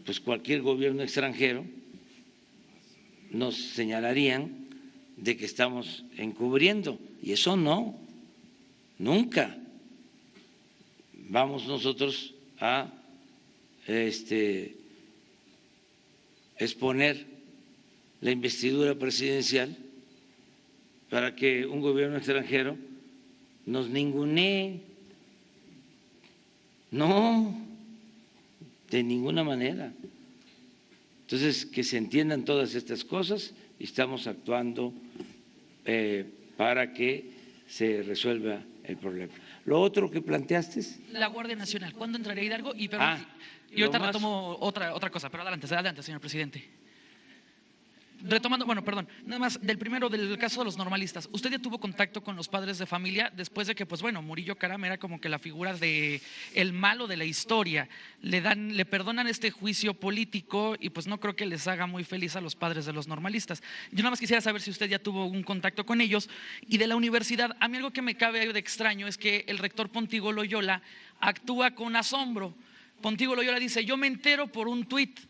S1: pues cualquier gobierno extranjero nos señalarían de que estamos encubriendo, y eso no, nunca vamos nosotros a exponer la investidura presidencial para que un gobierno extranjero nos ningunee. No, de ninguna manera. Entonces, que se entiendan todas estas cosas y estamos actuando para que se resuelva el problema. Lo otro que planteaste es…
S5: La Guardia Nacional, ¿cuándo entraría Hidalgo? Y
S1: lo
S5: ahorita
S1: más…
S5: retomo otra cosa, pero adelante, señor presidente. Retomando, bueno, perdón, nada más del primero, del caso de los normalistas. ¿Usted ya tuvo contacto con los padres de familia después de que, pues bueno, Murillo Karam era como que la figura de el malo de la historia? Le perdonan este juicio político y pues no creo que les haga muy feliz a los padres de los normalistas. Yo nada más quisiera saber si usted ya tuvo un contacto con ellos. Y de la universidad, a mí algo que me cabe de extraño es que el rector Pontigo Loyola actúa con asombro. Pontigo Loyola dice: yo me entero por un tuit.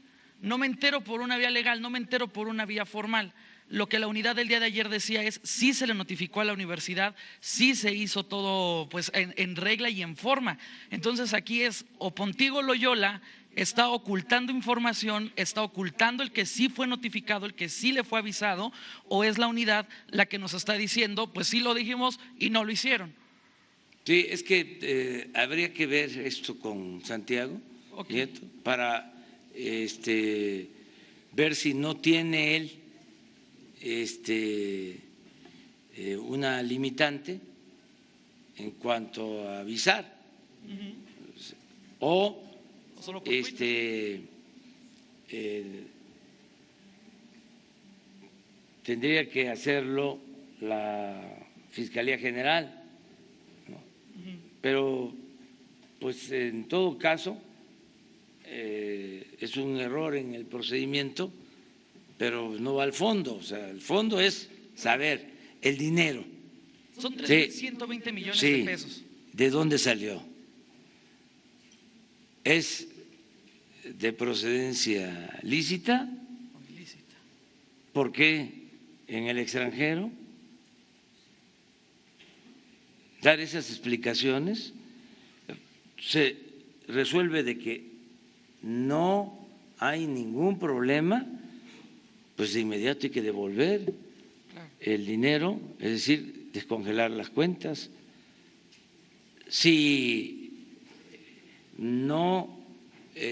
S5: No me entero por una vía legal, no me entero por una vía formal. Lo que la unidad del día de ayer decía es: sí se le notificó a la universidad, sí se hizo todo pues en regla y en forma. Entonces aquí es o Pontigo Loyola está ocultando información, está ocultando el que sí fue notificado, el que sí le fue avisado, o es la unidad la que nos está diciendo: pues sí lo dijimos y no lo hicieron.
S1: Sí, es que habría que ver esto con Santiago Nieto para ver si no tiene él una limitante en cuanto a avisar o tendría que hacerlo la Fiscalía General, ¿no? Pero pues en todo caso es un error en el procedimiento, pero no va al fondo. O sea, el fondo es saber el dinero.
S5: Son 3.120 millones de pesos.
S1: ¿De dónde salió? ¿Es de procedencia lícita?
S5: Ilícita.
S1: ¿Por qué en el extranjero? Dar esas explicaciones. resuelve de que no hay ningún problema, pues de inmediato hay que devolver el dinero, es decir, descongelar las cuentas. Si no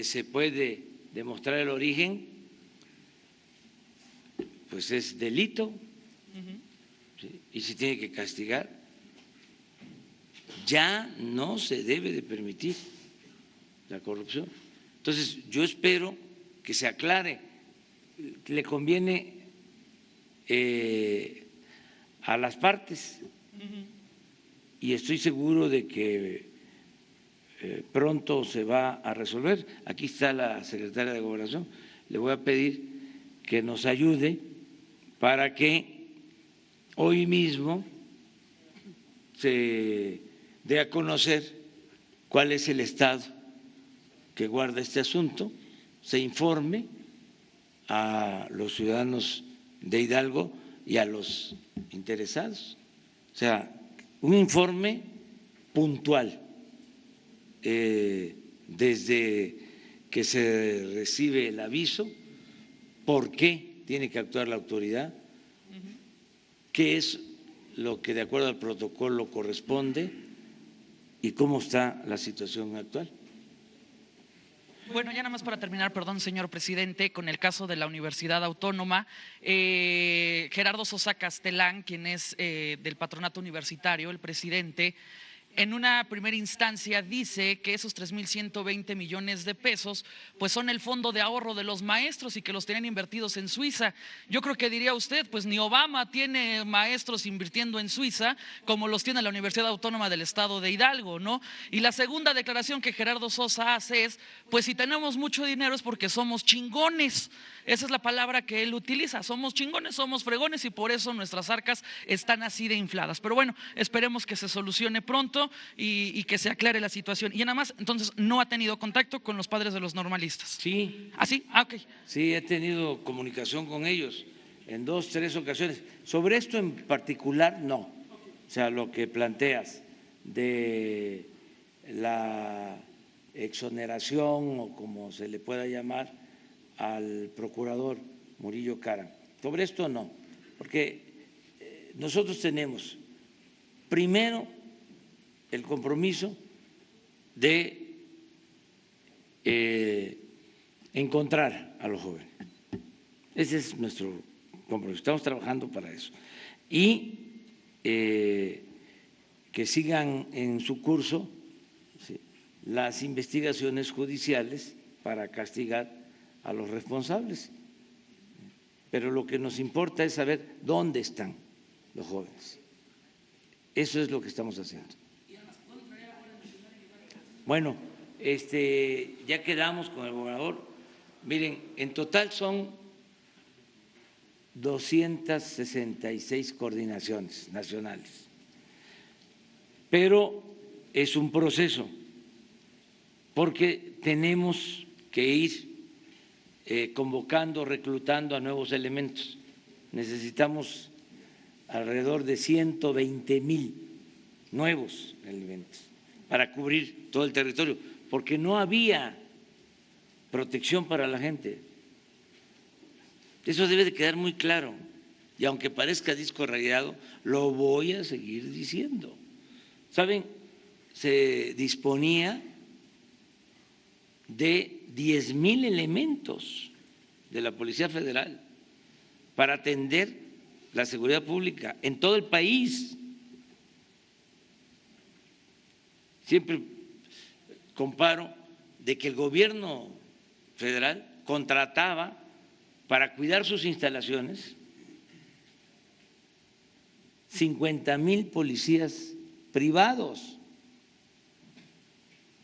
S1: se puede demostrar el origen, pues es delito, ¿sí? Y se tiene que castigar. Ya no se debe de permitir la corrupción. Entonces, yo espero que se aclare. Le conviene a las partes y estoy seguro de que pronto se va a resolver. Aquí está la secretaria de Gobernación. Le voy a pedir que nos ayude para que hoy mismo se dé a conocer cuál es el estado que guarda este asunto, se informe a los ciudadanos de Hidalgo y a los interesados. O sea, un informe puntual desde que se recibe el aviso, por qué tiene que actuar la autoridad, qué es lo que de acuerdo al protocolo corresponde y cómo está la situación actual.
S5: Bueno, ya nada más para terminar, perdón, señor presidente, con el caso de la Universidad Autónoma, Gerardo Sosa Castelán, quien es del patronato universitario, el presidente, en una primera instancia dice que esos 3.120 millones de pesos pues son el fondo de ahorro de los maestros y que los tienen invertidos en Suiza. Yo creo que diría usted, pues ni Obama tiene maestros invirtiendo en Suiza como los tiene la Universidad Autónoma del Estado de Hidalgo, ¿no? Y la segunda declaración que Gerardo Sosa hace es, pues si tenemos mucho dinero es porque somos chingones. Esa es la palabra que él utiliza, somos chingones, somos fregones y por eso nuestras arcas están así de infladas. Pero bueno, esperemos que se solucione pronto y que se aclare la situación. Y nada más, entonces, ¿no ha tenido contacto con los padres de los normalistas?
S1: Sí.
S5: ¿Ah, sí? Ah, ok.
S1: Sí, he tenido comunicación con ellos en 2, 3 ocasiones. Sobre esto en particular, no. O sea, lo que planteas de la exoneración o como se le pueda llamar al procurador Murillo Karam. Sobre esto no, porque nosotros tenemos primero el compromiso de encontrar a los jóvenes. Ese es nuestro compromiso. Estamos trabajando para eso. Y que sigan en su curso, ¿sí?, las investigaciones judiciales para castigar a los responsables. Pero lo que nos importa es saber dónde están los jóvenes. Eso es lo que estamos haciendo. Bueno, ya quedamos con el gobernador. Miren, en total son 266 coordinaciones nacionales, pero es un proceso porque tenemos que ir convocando, reclutando a nuevos elementos. Necesitamos alrededor de 120,000 nuevos elementos para cubrir todo el territorio, porque no había protección para la gente. Eso debe de quedar muy claro. Y aunque parezca disco rayado, lo voy a seguir diciendo. ¿Saben? Se disponía de 10,000 elementos de la Policía Federal para atender la seguridad pública en todo el país. Siempre comparo de que el gobierno federal contrataba para cuidar sus instalaciones 50,000 policías privados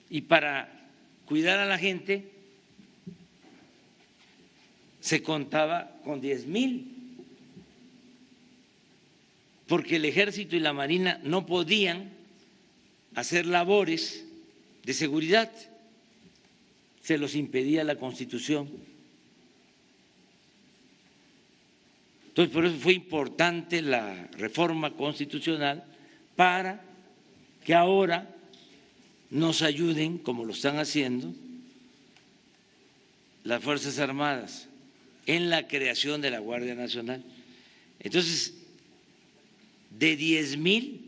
S1: y para cuidar a la gente se contaba con 10,000, porque el Ejército y la Marina no podían hacer labores de seguridad, se los impedía la Constitución. Entonces, por eso fue importante la reforma constitucional para que ahora nos ayuden, como lo están haciendo las Fuerzas Armadas, en la creación de la Guardia Nacional. Entonces, de 10,000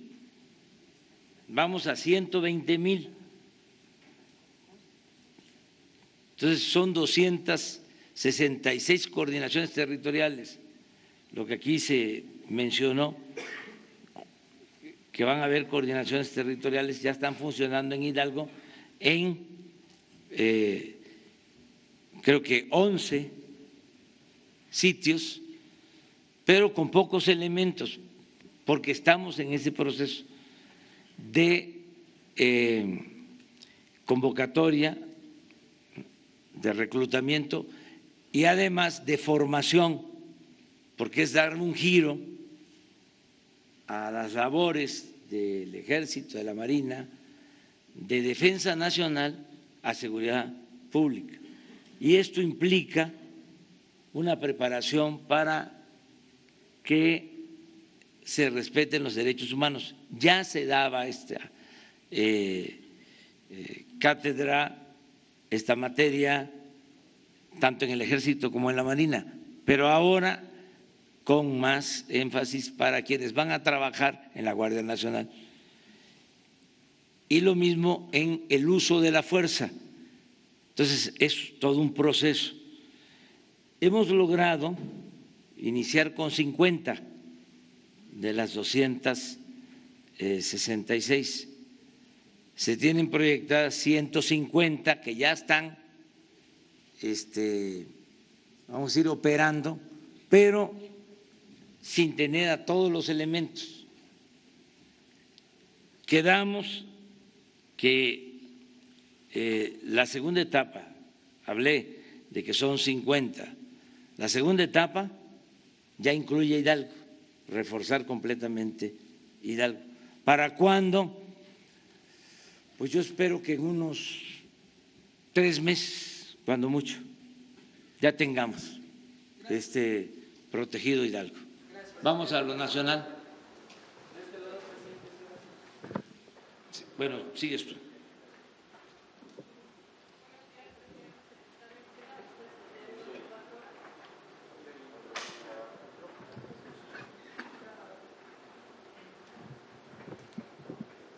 S1: vamos a 120,000. Entonces, son 266 coordinaciones territoriales. Lo que aquí se mencionó, que van a haber coordinaciones territoriales, ya están funcionando en Hidalgo en creo que 11 sitios, pero con pocos elementos, porque estamos en ese proceso de convocatoria, de reclutamiento y además de formación, porque es dar un giro a las labores del Ejército, de la Marina, de defensa nacional a seguridad pública. Y esto implica una preparación para que se respeten los derechos humanos. Ya se daba esta cátedra, esta materia, tanto en el Ejército como en la Marina, pero ahora con más énfasis para quienes van a trabajar en la Guardia Nacional. Y lo mismo en el uso de la fuerza. Entonces, es todo un proceso. Hemos logrado iniciar con 50 de las 266. Se tienen proyectadas 150 que ya están, vamos a decir, operando, pero sin tener a todos los elementos. Quedamos que la segunda etapa, hablé de que son 50, la segunda etapa ya incluye Hidalgo, reforzar completamente Hidalgo. ¿Para cuándo? Pues yo espero que en unos 3 meses, cuando mucho, ya tengamos protegido Hidalgo. Vamos a lo nacional. Bueno, sigues tú.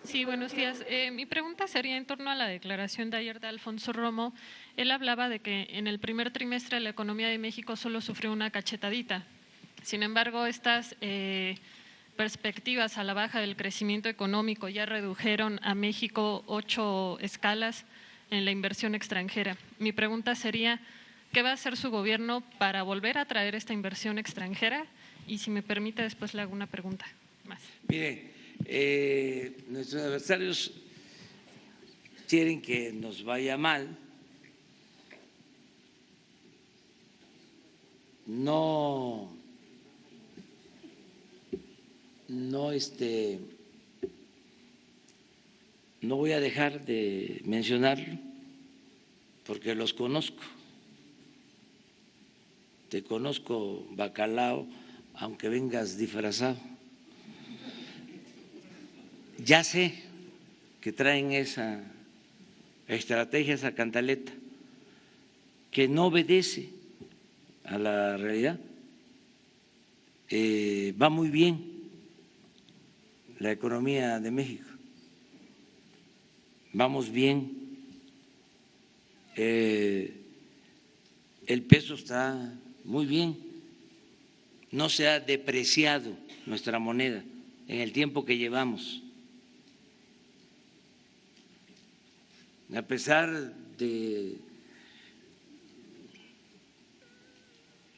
S6: Sí, buenos días. Mi pregunta sería en torno a la declaración de ayer de Alfonso Romo. Él hablaba de que en el primer trimestre la economía de México solo sufrió una cachetadita. Sin embargo, estas perspectivas a la baja del crecimiento económico ya redujeron a México 8 escalas en la inversión extranjera. Mi pregunta sería, ¿qué va a hacer su gobierno para volver a atraer esta inversión extranjera? Y si me permite, después le hago una pregunta más.
S1: Mire, nuestros adversarios quieren que nos vaya mal, no voy a dejar de mencionarlo porque los conozco. Te conozco, bacalao, aunque vengas disfrazado. Ya sé que traen esa estrategia, esa cantaleta, que no obedece a la realidad. Va muy bien la economía de México, vamos bien, el peso está muy bien, no se ha depreciado nuestra moneda en el tiempo que llevamos. A pesar de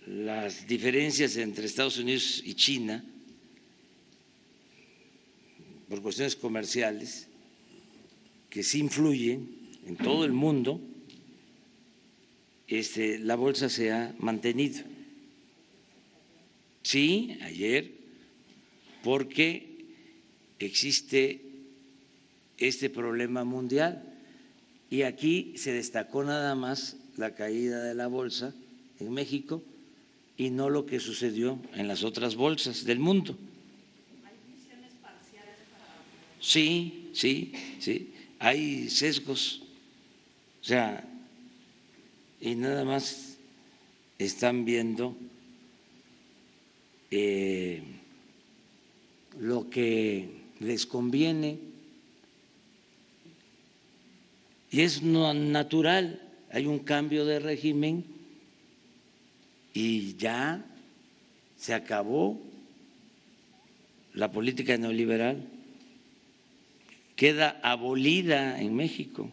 S1: las diferencias entre Estados Unidos y China por cuestiones comerciales que sí influyen en todo el mundo, la bolsa se ha mantenido. Sí, ayer, porque existe este problema mundial. Y aquí se destacó nada más la caída de la bolsa en México y no lo que sucedió en las otras bolsas del mundo. ¿Hay visiones parciales para...? Sí. hay sesgos, o sea, y nada más están viendo lo que les conviene y es natural, hay un cambio de régimen y ya se acabó la política neoliberal, queda abolida en México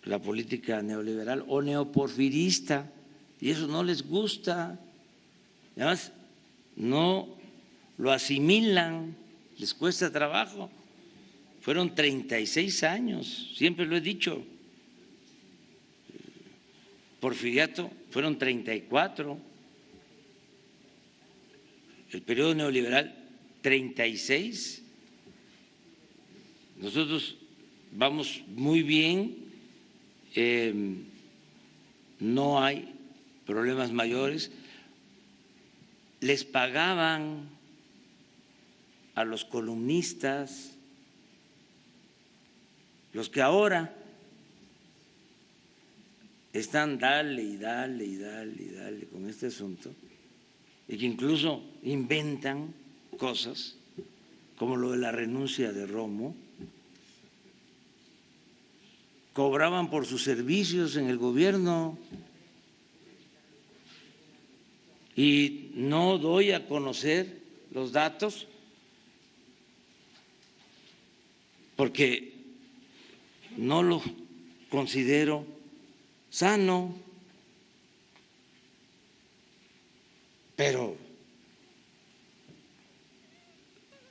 S1: la política neoliberal o neoporfirista, y eso no les gusta, además no lo asimilan, les cuesta trabajo. Fueron 36 años, siempre lo he dicho. Porfiriato fueron 34, el periodo neoliberal 36. Nosotros vamos muy bien, no hay problemas mayores. Les pagaban a los columnistas, los que ahora están dale y dale y dale y dale con este asunto, y que incluso inventan cosas como lo de la renuncia de Romo, cobraban por sus servicios en el gobierno y no doy a conocer los datos porque no lo considero sano, pero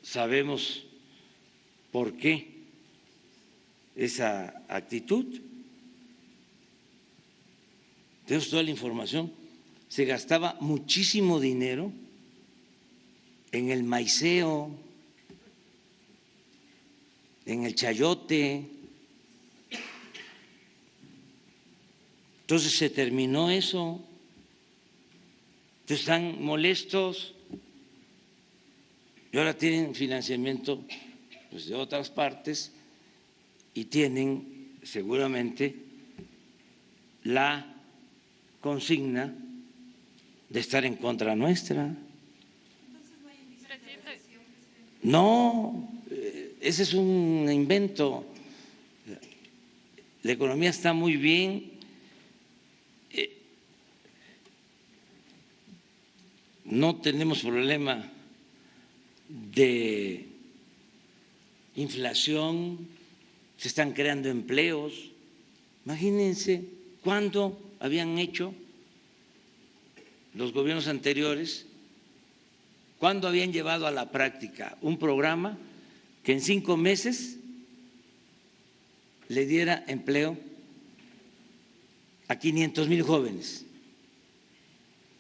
S1: sabemos por qué esa actitud. Tenemos toda la información. Se gastaba muchísimo dinero en el maiceo, en el chayote. Entonces se terminó eso. Entonces están molestos y ahora tienen financiamiento pues, de otras partes y tienen seguramente la consigna de estar en contra nuestra. No, ese es un invento. La economía está muy bien. No tenemos problema de inflación, se están creando empleos. Imagínense cuándo habían hecho los gobiernos anteriores, cuándo habían llevado a la práctica un programa que en 5 meses le diera empleo a 500,000 jóvenes.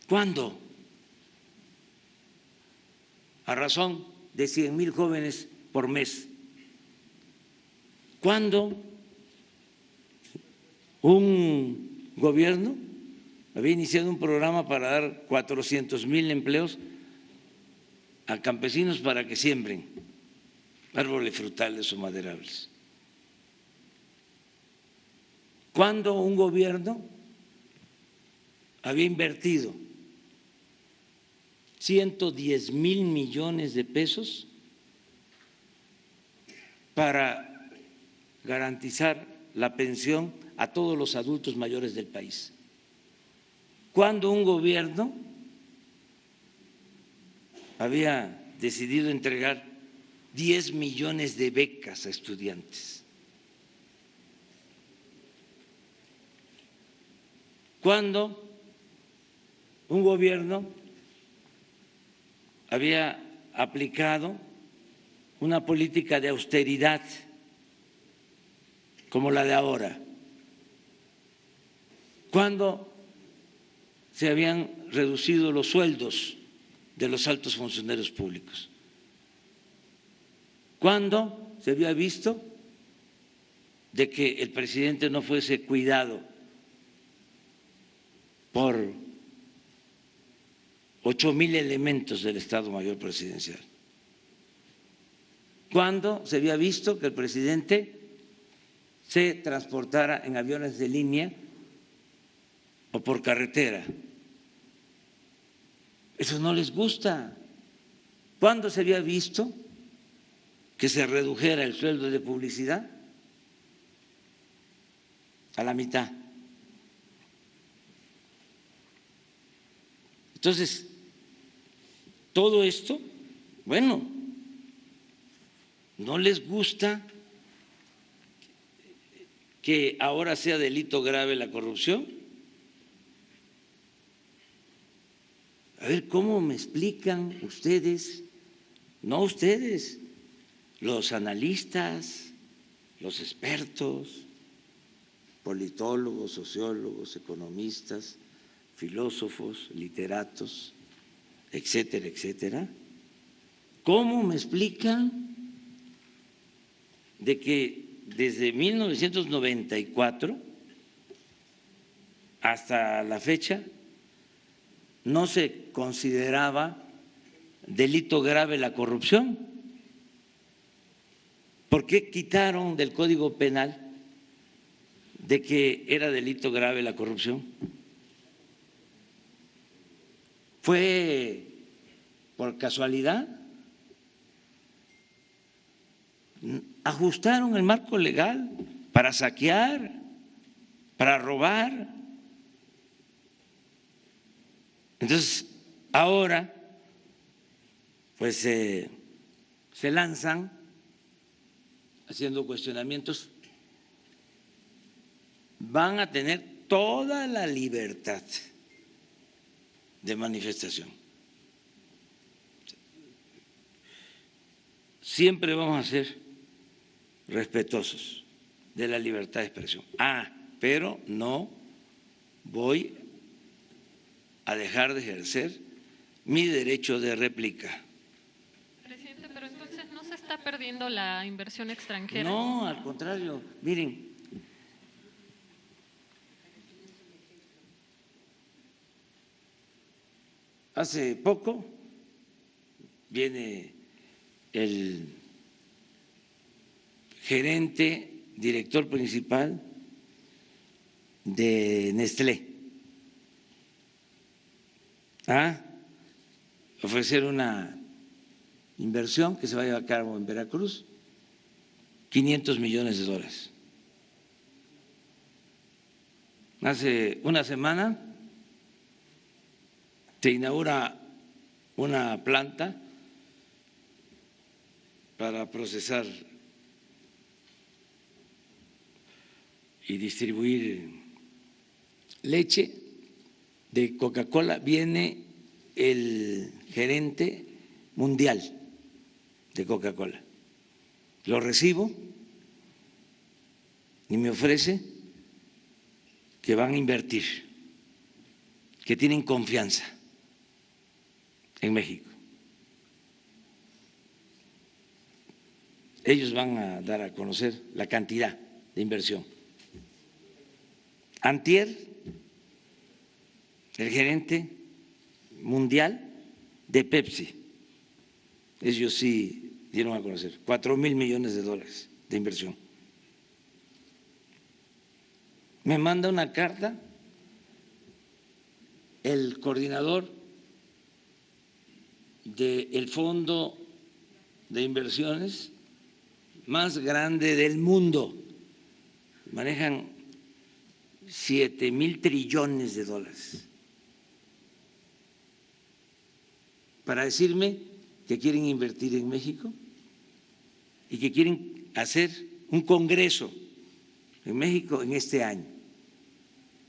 S1: ¿Cuándo? A razón de 100,000 jóvenes por mes. ¿Cuándo un gobierno había iniciado un programa para dar 400,000 empleos a campesinos para que siembren árboles frutales o maderables? ¿Cuándo un gobierno había invertido 110,000 millones de pesos para garantizar la pensión a todos los adultos mayores del país? ¿Cuándo un gobierno había decidido entregar 10 millones de becas a estudiantes? ¿Cuándo un gobierno había aplicado una política de austeridad como la de ahora? ¿Cuándo se habían reducido los sueldos de los altos funcionarios públicos? ¿Cuándo se había visto de que el presidente no fuese cuidado por 8,000 elementos del Estado Mayor Presidencial? ¿Cuándo se había visto que el presidente se transportara en aviones de línea o por carretera? Eso no les gusta. ¿Cuándo se había visto que se redujera el sueldo de publicidad a la mitad? Entonces, todo esto, bueno, no les gusta que ahora sea delito grave la corrupción. A ver, ¿cómo me explican ustedes? No ustedes, los analistas, los expertos, politólogos, sociólogos, economistas, filósofos, literatos, etcétera, etcétera. ¿Cómo me explican de que desde 1994 hasta la fecha no se consideraba delito grave la corrupción? ¿Por qué quitaron del Código Penal de que era delito grave la corrupción? ¿Fue por casualidad? Ajustaron el marco legal para saquear, para robar. Entonces, ahora, pues se lanzan haciendo cuestionamientos. Van a tener toda la libertad de manifestación. Siempre vamos a ser respetuosos de la libertad de expresión. Pero no voy a dejar de ejercer mi derecho de réplica.
S6: Presidente, pero entonces no se está perdiendo la inversión extranjera.
S1: No, al contrario. Miren, hace poco viene el gerente, director principal de Nestlé a ofrecer una inversión que se va a llevar a cabo en Veracruz, $500 millones. Hace una semana se inaugura una planta para procesar y distribuir leche de Coca-Cola. Viene el gerente mundial de Coca-Cola. Lo recibo y me ofrece que van a invertir, que tienen confianza en México. Ellos van a dar a conocer la cantidad de inversión. Antier, el gerente mundial de Pepsi, ellos sí dieron a conocer $4,000 millones de inversión. Me manda una carta el coordinador del fondo de inversiones más grande del mundo, manejan $7,000 trillones, para decirme que quieren invertir en México y que quieren hacer un congreso en México en este año.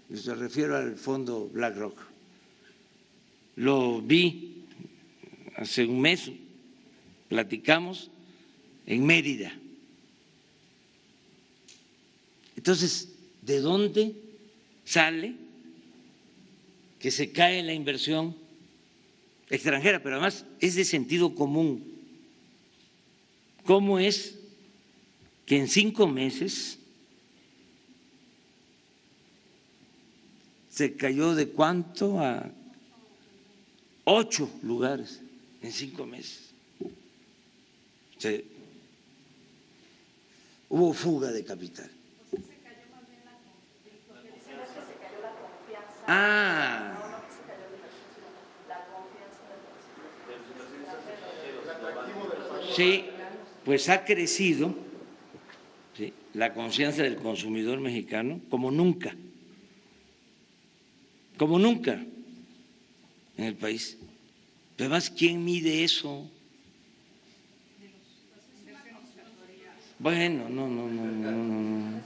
S1: Me refiero al fondo BlackRock. Lo vi hace un mes, platicamos en Mérida. Entonces, ¿de dónde sale que se cae la inversión extranjera? Pero además es de sentido común. ¿Cómo es que en 5 meses se cayó de cuánto a 8 lugares en 5 meses? hubo fuga de capital. Ah, sí, pues ha crecido, ¿sí?, la confianza del consumidor mexicano como nunca en el país. Además, ¿quién mide eso? Bueno, no.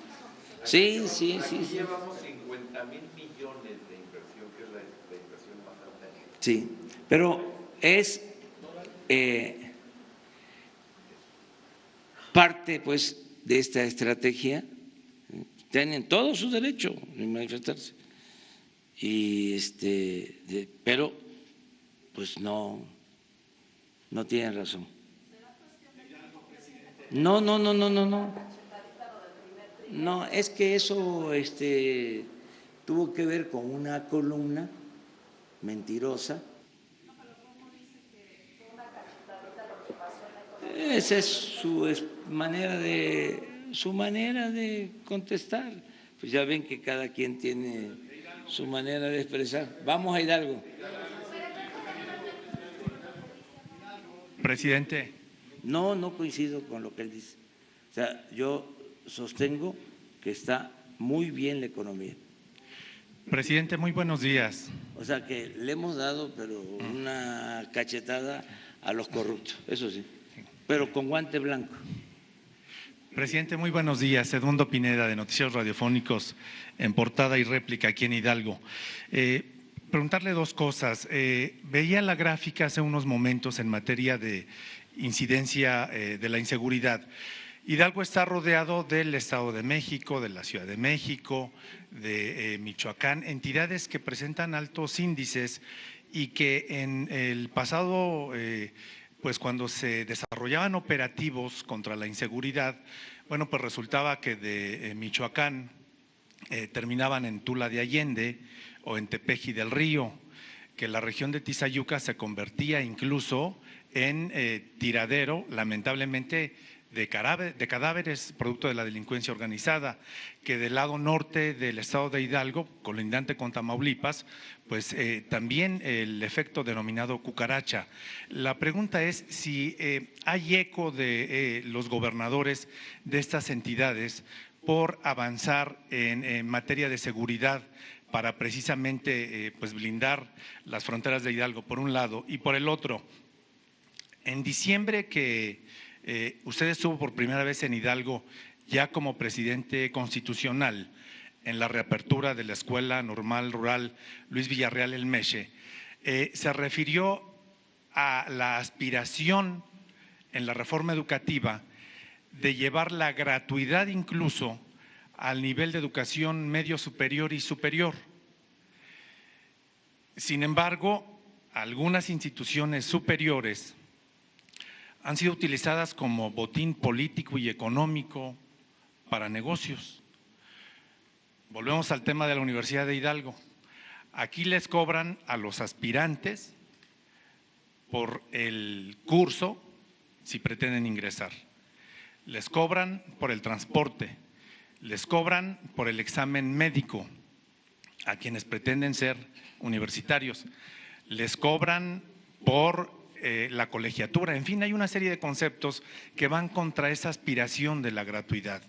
S1: Sí.
S2: Llevamos 50,000 millones de inversión, que es la inversión más alta.
S1: Sí, pero es parte, pues, de esta estrategia. Tienen todo su derecho de manifestarse, pero pues no tienen razón. No. No, es que eso tuvo que ver con una columna mentirosa. Esa es su manera de contestar. Pues ya ven que cada quien tiene su manera de expresar. Vamos a Hidalgo.
S7: Presidente.
S1: No coincido con lo que él dice. O sea, yo sostengo que está muy bien la economía.
S7: Presidente, muy buenos días.
S1: O sea, que le hemos dado, pero una cachetada a los corruptos, eso sí, pero con guante blanco.
S7: Presidente, muy buenos días. Edmundo Pineda, de Noticieros Radiofónicos, en portada y réplica aquí en Hidalgo. Preguntarle dos cosas. Veía la gráfica hace unos momentos en materia de incidencia de la inseguridad. Hidalgo está rodeado del Estado de México, de la Ciudad de México, de Michoacán, entidades que presentan altos índices y que en el pasado, pues cuando se desarrollaban operativos contra la inseguridad, bueno, pues resultaba que de Michoacán terminaban en Tula de Allende o en Tepeji del Río, que la región de Tizayuca se convertía incluso en tiradero, lamentablemente, de cadáveres producto de la delincuencia organizada, que del lado norte del estado de Hidalgo, colindante con Tamaulipas, pues también el efecto denominado cucaracha. La pregunta es si hay eco de los gobernadores de estas entidades por avanzar en materia de seguridad para precisamente pues blindar las fronteras de Hidalgo por un lado, y por el otro, en diciembre que usted estuvo por primera vez en Hidalgo ya como presidente constitucional en la reapertura de la Escuela Normal Rural Luis Villarreal El Meche, se refirió a la aspiración en la reforma educativa de llevar la gratuidad incluso al nivel de educación medio superior y superior. Sin embargo, algunas instituciones superiores han sido utilizadas como botín político y económico para negocios. Volvemos al tema de la Universidad de Hidalgo. Aquí les cobran a los aspirantes por el curso si pretenden ingresar. Les cobran por el transporte, les cobran por el examen médico a quienes pretenden ser universitarios, les cobran por la colegiatura, en fin, hay una serie de conceptos que van contra esa aspiración de la gratuidad.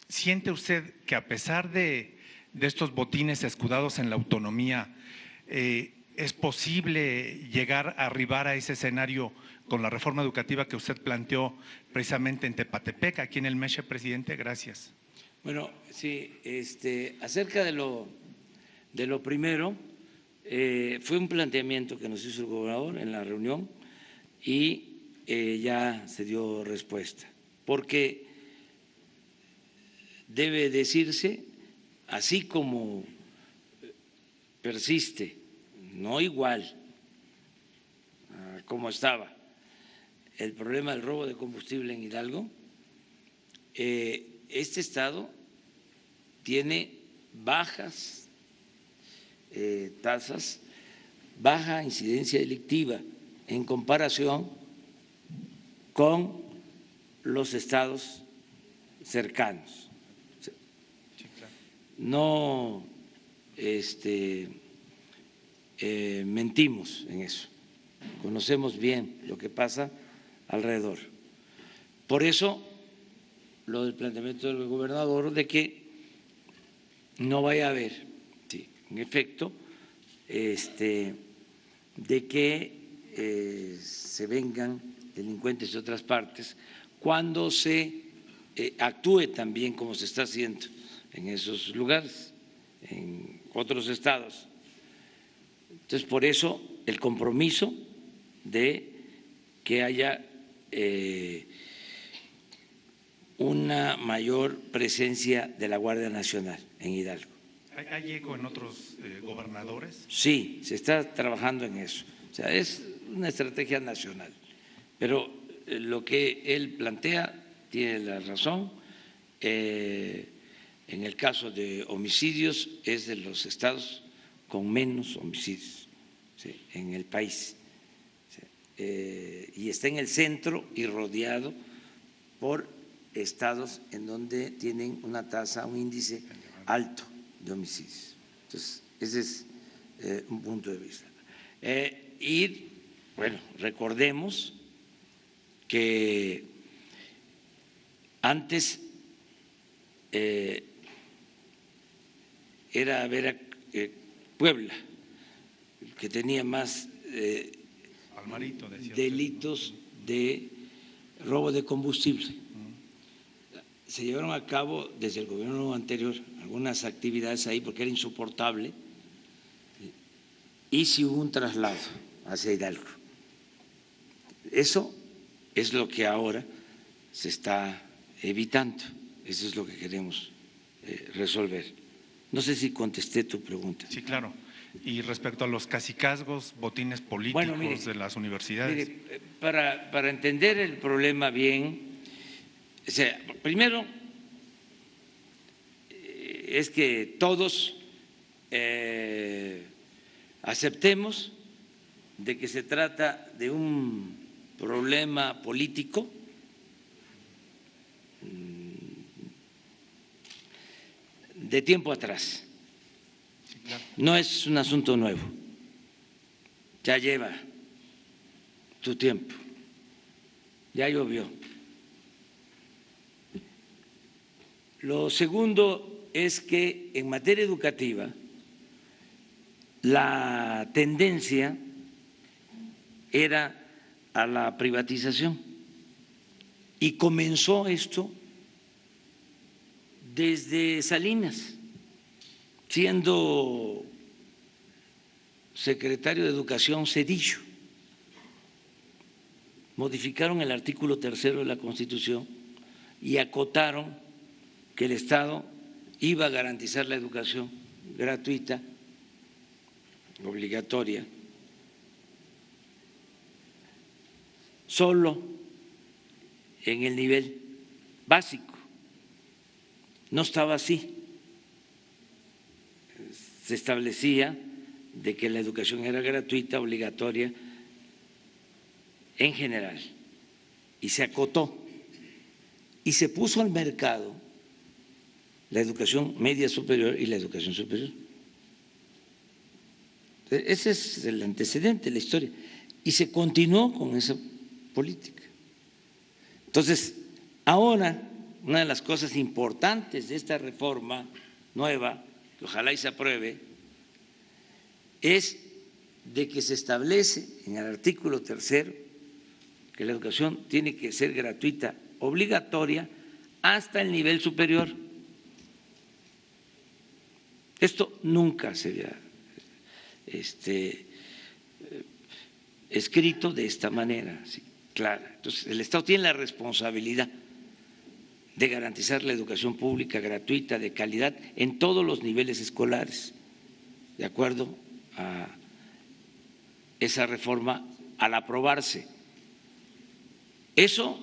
S7: ¿Siente usted que a pesar de estos botines escudados en la autonomía, es posible llegar a arribar a ese escenario con la reforma educativa que usted planteó precisamente en Tepatepec, aquí en el Meche, presidente? Gracias.
S1: Bueno, sí, acerca de lo primero, fue un planteamiento que nos hizo el gobernador en la reunión y ya se dio respuesta, porque debe decirse, así como persiste, no igual a como estaba, el problema del robo de combustible en Hidalgo, este estado tiene bajas tasas, baja incidencia delictiva en comparación con los estados cercanos. No mentimos en eso, conocemos bien lo que pasa alrededor. Por eso, lo del planteamiento del gobernador de que no vaya a haber, sí, en efecto, de que se vengan delincuentes de otras partes cuando se actúe también como se está haciendo en esos lugares, en otros estados. Entonces, por eso el compromiso de que haya una mayor presencia de la Guardia Nacional en Hidalgo.
S7: ¿Hay eco en otros gobernadores?
S1: Sí, se está trabajando en eso. O sea, es una estrategia nacional. Pero lo que él plantea tiene la razón. En el caso de homicidios es de los estados con menos homicidios, ¿sí?, en el país. ¿Sí? Y está en el centro y rodeado por estados en donde tienen una tasa, un índice alto de homicidios. Entonces, ese es un punto de vista. Y, bueno, recordemos que antes era Puebla, que tenía más
S7: Almarito,
S1: delitos de robo de combustible. Se llevaron a cabo desde el gobierno anterior algunas actividades ahí porque era insoportable y sí hubo un traslado hacia Hidalgo. Eso es lo que ahora se está evitando, eso es lo que queremos resolver. No sé si contesté tu pregunta.
S7: Sí, claro. Y respecto a los cacicazgos, botines políticos, bueno, mire, de las universidades.
S1: Mire, para entender el problema bien, o sea, primero es que todos aceptemos de que se trata de un problema político de tiempo atrás.
S7: Sí, claro.
S1: No es un asunto nuevo, ya lleva tu tiempo, ya llovió. Lo segundo es que en materia educativa la tendencia era a la privatización y comenzó esto desde Salinas, siendo secretario de Educación Zedillo. Modificaron el artículo 3 de la Constitución y acotaron que el Estado iba a garantizar la educación gratuita, obligatoria, solo en el nivel básico. No estaba así. Se establecía de que la educación era gratuita, obligatoria, en general, y se acotó y se puso al mercado la educación media superior y la educación superior. Ese es el antecedente, la historia, y se continuó con esa política. Entonces, ahora, una de las cosas importantes de esta reforma nueva, que ojalá y se apruebe, es de que se establece en el artículo 3 que la educación tiene que ser gratuita, obligatoria, hasta el nivel superior. Esto nunca se había escrito de esta manera, así, clara. Entonces, el Estado tiene la responsabilidad de garantizar la educación pública gratuita, de calidad, en todos los niveles escolares, de acuerdo a esa reforma al aprobarse. Eso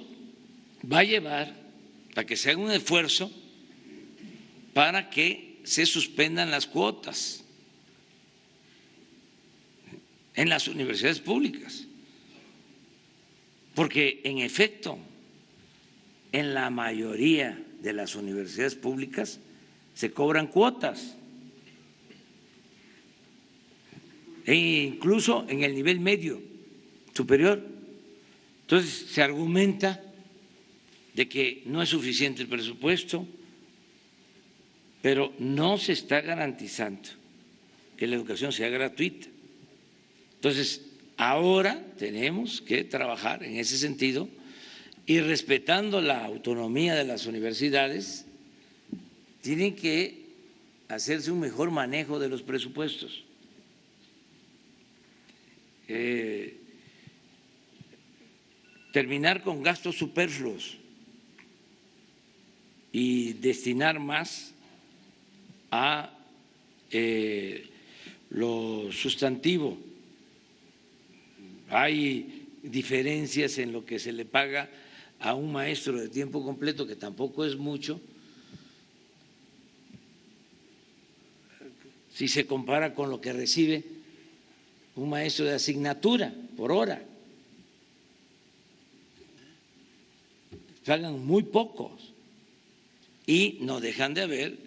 S1: va a llevar a que se haga un esfuerzo para que se suspendan las cuotas en las universidades públicas, porque en efecto en la mayoría de las universidades públicas se cobran cuotas, e incluso en el nivel medio superior. Entonces se argumenta de que no es suficiente el presupuesto, pero no se está garantizando que la educación sea gratuita. Entonces, ahora tenemos que trabajar en ese sentido y respetando la autonomía de las universidades, tienen que hacerse un mejor manejo de los presupuestos. Terminar con gastos superfluos y destinar más a lo sustantivo. Hay diferencias en lo que se le paga a un maestro de tiempo completo, que tampoco es mucho, si se compara con lo que recibe un maestro de asignatura por hora. Pagan muy pocos y no dejan de haber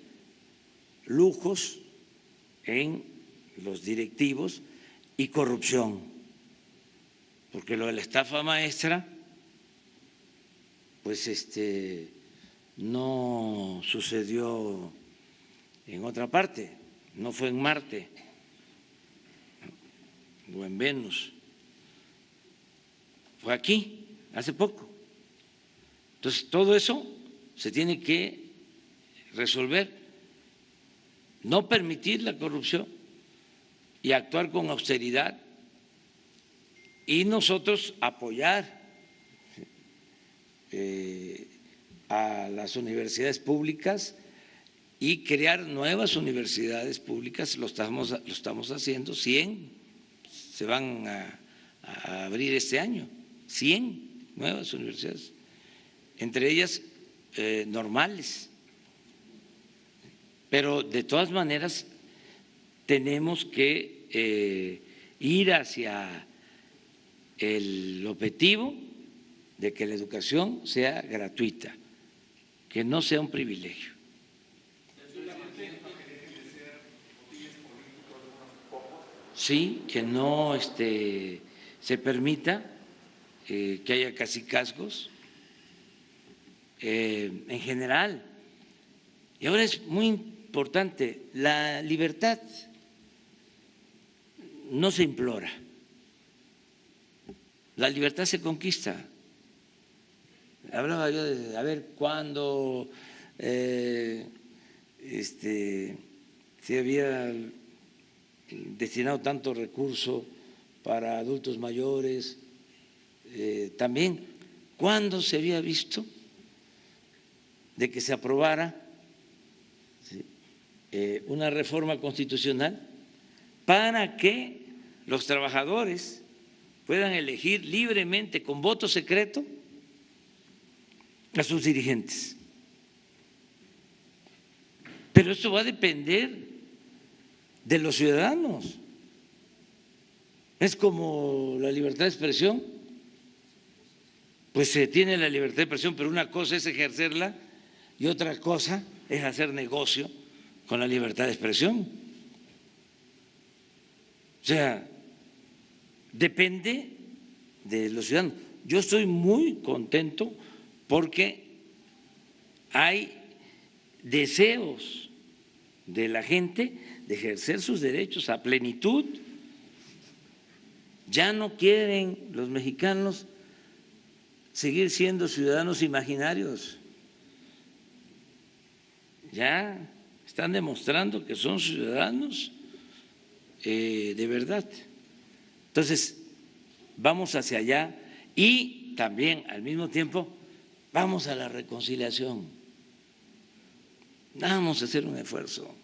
S1: lujos en los directivos y corrupción, porque lo de la estafa maestra pues no sucedió en otra parte, no fue en Marte o en Venus, fue aquí hace poco. Entonces todo eso se tiene que resolver, no permitir la corrupción y actuar con austeridad, y nosotros apoyar a las universidades públicas y crear nuevas universidades públicas. Lo estamos haciendo. 100 se van a abrir este año, 100 nuevas universidades, entre ellas normales. Pero de todas maneras tenemos que ir hacia el objetivo de que la educación sea gratuita, que no sea un privilegio. Sí, que no se permita que haya cacicazgos en general. Y ahora es muy importante, la libertad no se implora, la libertad se conquista. Hablaba yo de a ver cuándo se había destinado tanto recurso para adultos mayores, también cuándo se había visto de que se aprobara una reforma constitucional para que los trabajadores puedan elegir libremente con voto secreto a sus dirigentes. Pero esto va a depender de los ciudadanos. Es como la libertad de expresión, pues se tiene la libertad de expresión, pero una cosa es ejercerla y otra cosa es hacer negocio con la libertad de expresión. O sea, depende de los ciudadanos. Yo estoy muy contento porque hay deseos de la gente de ejercer sus derechos a plenitud. Ya no quieren los mexicanos seguir siendo ciudadanos imaginarios. Ya están demostrando que son ciudadanos de verdad. Entonces, vamos hacia allá y también al mismo tiempo vamos a la reconciliación. Vamos a hacer un esfuerzo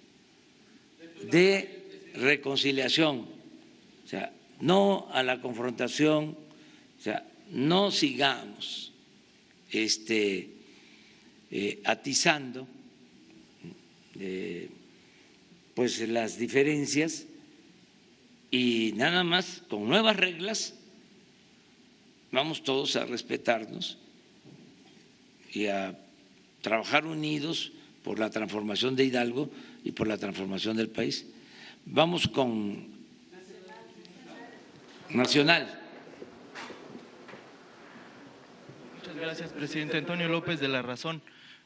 S1: de reconciliación, o sea, no a la confrontación, o sea, no sigamos atizando pues las diferencias, y nada más con nuevas reglas vamos todos a respetarnos y a trabajar unidos por la transformación de Hidalgo y por la transformación del país. Vamos con Nacional.
S8: Muchas gracias, presidente. Antonio López de La Razón.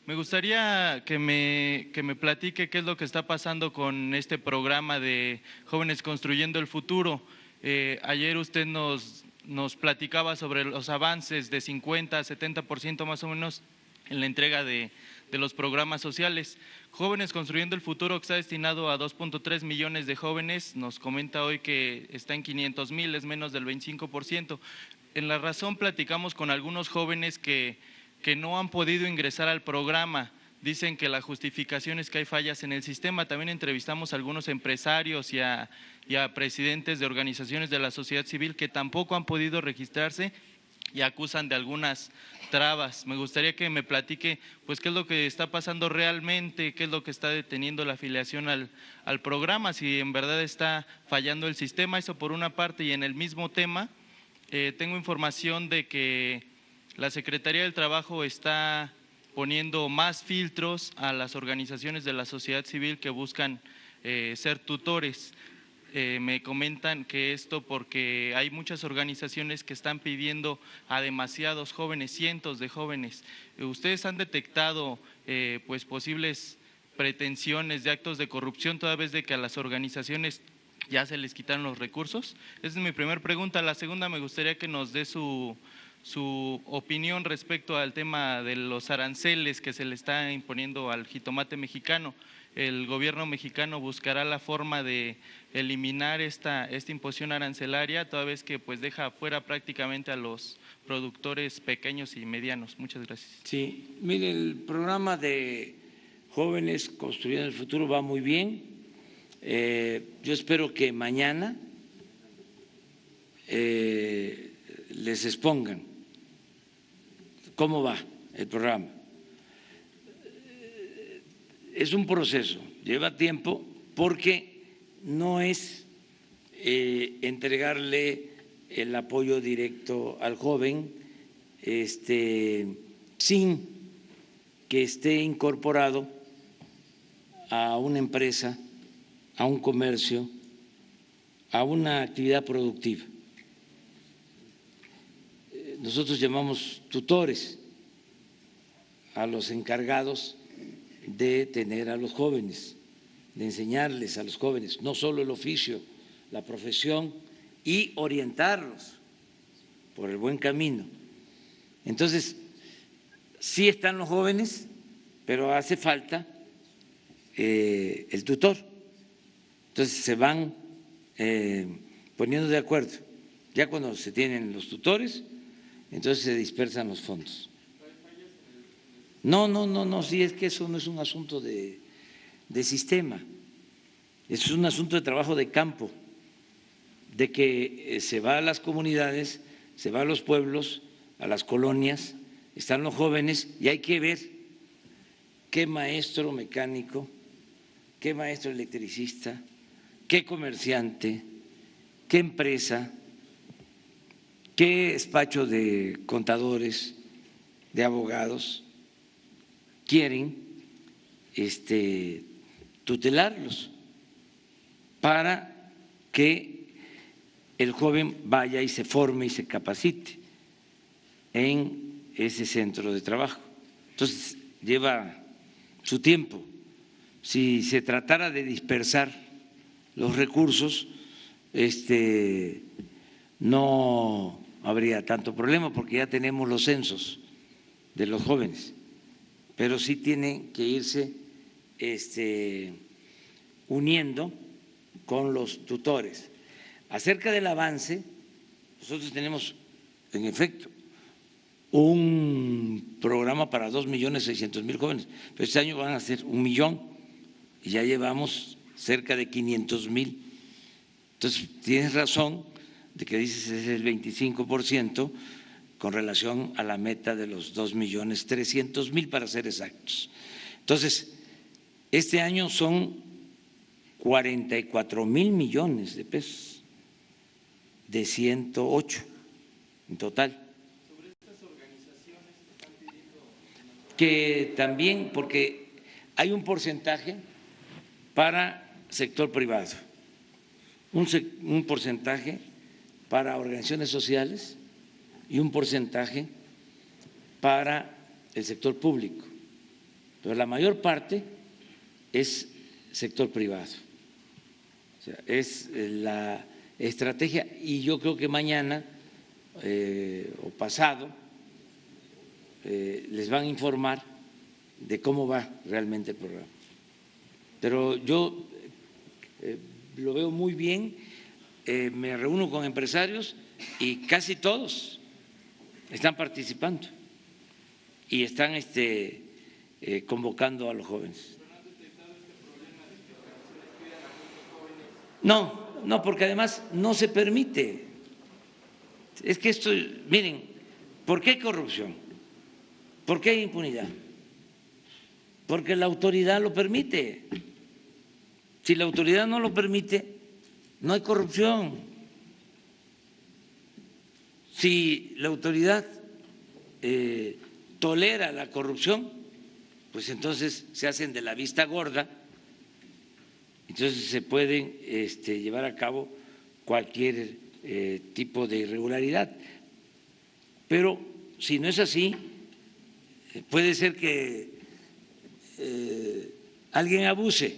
S8: Me gustaría que me platique qué es lo que está pasando con este programa de Jóvenes Construyendo el Futuro. Ayer usted nos platicaba sobre los avances de 50 a 70% más o menos en la entrega de los programas sociales. Jóvenes Construyendo el Futuro, que está destinado a 2.3 millones de jóvenes, nos comenta hoy que está en 500,000, es menos del 25%. En La Razón platicamos con algunos jóvenes que no han podido ingresar al programa. Dicen que la justificación es que hay fallas en el sistema. También entrevistamos a algunos empresarios y a presidentes de organizaciones de la sociedad civil que tampoco han podido registrarse y acusan de algunas trabas. Me gustaría que me platique pues qué es lo que está pasando realmente, qué es lo que está deteniendo la afiliación al programa, si en verdad está fallando el sistema, eso por una parte. Y en el mismo tema, tengo información de que la Secretaría del Trabajo está poniendo más filtros a las organizaciones de la sociedad civil que buscan ser tutores. Me comentan que esto porque hay muchas organizaciones que están pidiendo a demasiados jóvenes, cientos de jóvenes. ¿Ustedes han detectado pues posibles pretensiones de actos de corrupción toda vez de que a las organizaciones ya se les quitaron los recursos? Esa es mi primera pregunta. La segunda, me gustaría que nos dé su opinión respecto al tema de los aranceles que se le está imponiendo al jitomate mexicano. El gobierno mexicano buscará la forma de eliminar esta imposición arancelaria, toda vez que pues deja fuera prácticamente a los productores pequeños y medianos. Muchas gracias.
S1: Sí, mire, el programa de Jóvenes Construyendo el Futuro va muy bien. Yo espero que mañana les expongan cómo va el programa. Es un proceso, lleva tiempo, porque no es entregarle el apoyo directo al joven sin que esté incorporado a una empresa, a un comercio, a una actividad productiva. Nosotros llamamos tutores a los encargados de tener a los jóvenes, de enseñarles a los jóvenes no solo el oficio, la profesión, y orientarlos por el buen camino. Entonces, sí están los jóvenes, pero hace falta el tutor. Entonces se van poniendo de acuerdo. Ya cuando se tienen los tutores, entonces se dispersan los fondos. No, sí, es que eso no es un asunto de sistema, es un asunto de trabajo de campo, de que se va a las comunidades, se va a los pueblos, a las colonias, están los jóvenes y hay que ver qué maestro mecánico, qué maestro electricista, qué comerciante, qué empresa, qué despacho de contadores, de abogados quieren tutelarlos para que el joven vaya y se forme y se capacite en ese centro de trabajo. Entonces, lleva su tiempo. Si se tratara de dispersar los recursos, no habría tanto problema porque ya tenemos los censos de los jóvenes, pero sí tienen que irse uniendo con los tutores. Acerca del avance, nosotros tenemos, en efecto, un programa para 2.600.000 jóvenes, pero este año van a ser 1 millón y ya llevamos cerca de 500.000. Entonces, tienes razón de que dices es el 25% con relación a la meta de los 2.300.000 para ser exactos. Entonces, este año son 44.000 millones de pesos de 108 en total. que también, porque hay un porcentaje para sector privado, un porcentaje para organizaciones sociales y un porcentaje para el sector público, pero la mayor parte es sector privado. O sea, es la estrategia y yo creo que mañana o pasado les van a informar de cómo va realmente el programa. Pero yo lo veo muy bien, me reúno con empresarios y casi todos están participando y están convocando a los jóvenes. No, porque además no se permite. Es que esto, miren, ¿por qué hay corrupción? ¿Por qué hay impunidad? Porque la autoridad lo permite. Si la autoridad no lo permite, no hay corrupción. Si la autoridad tolera la corrupción, pues entonces se hacen de la vista gorda, entonces se pueden llevar a cabo cualquier tipo de irregularidad. Pero si no es así, puede ser que alguien abuse,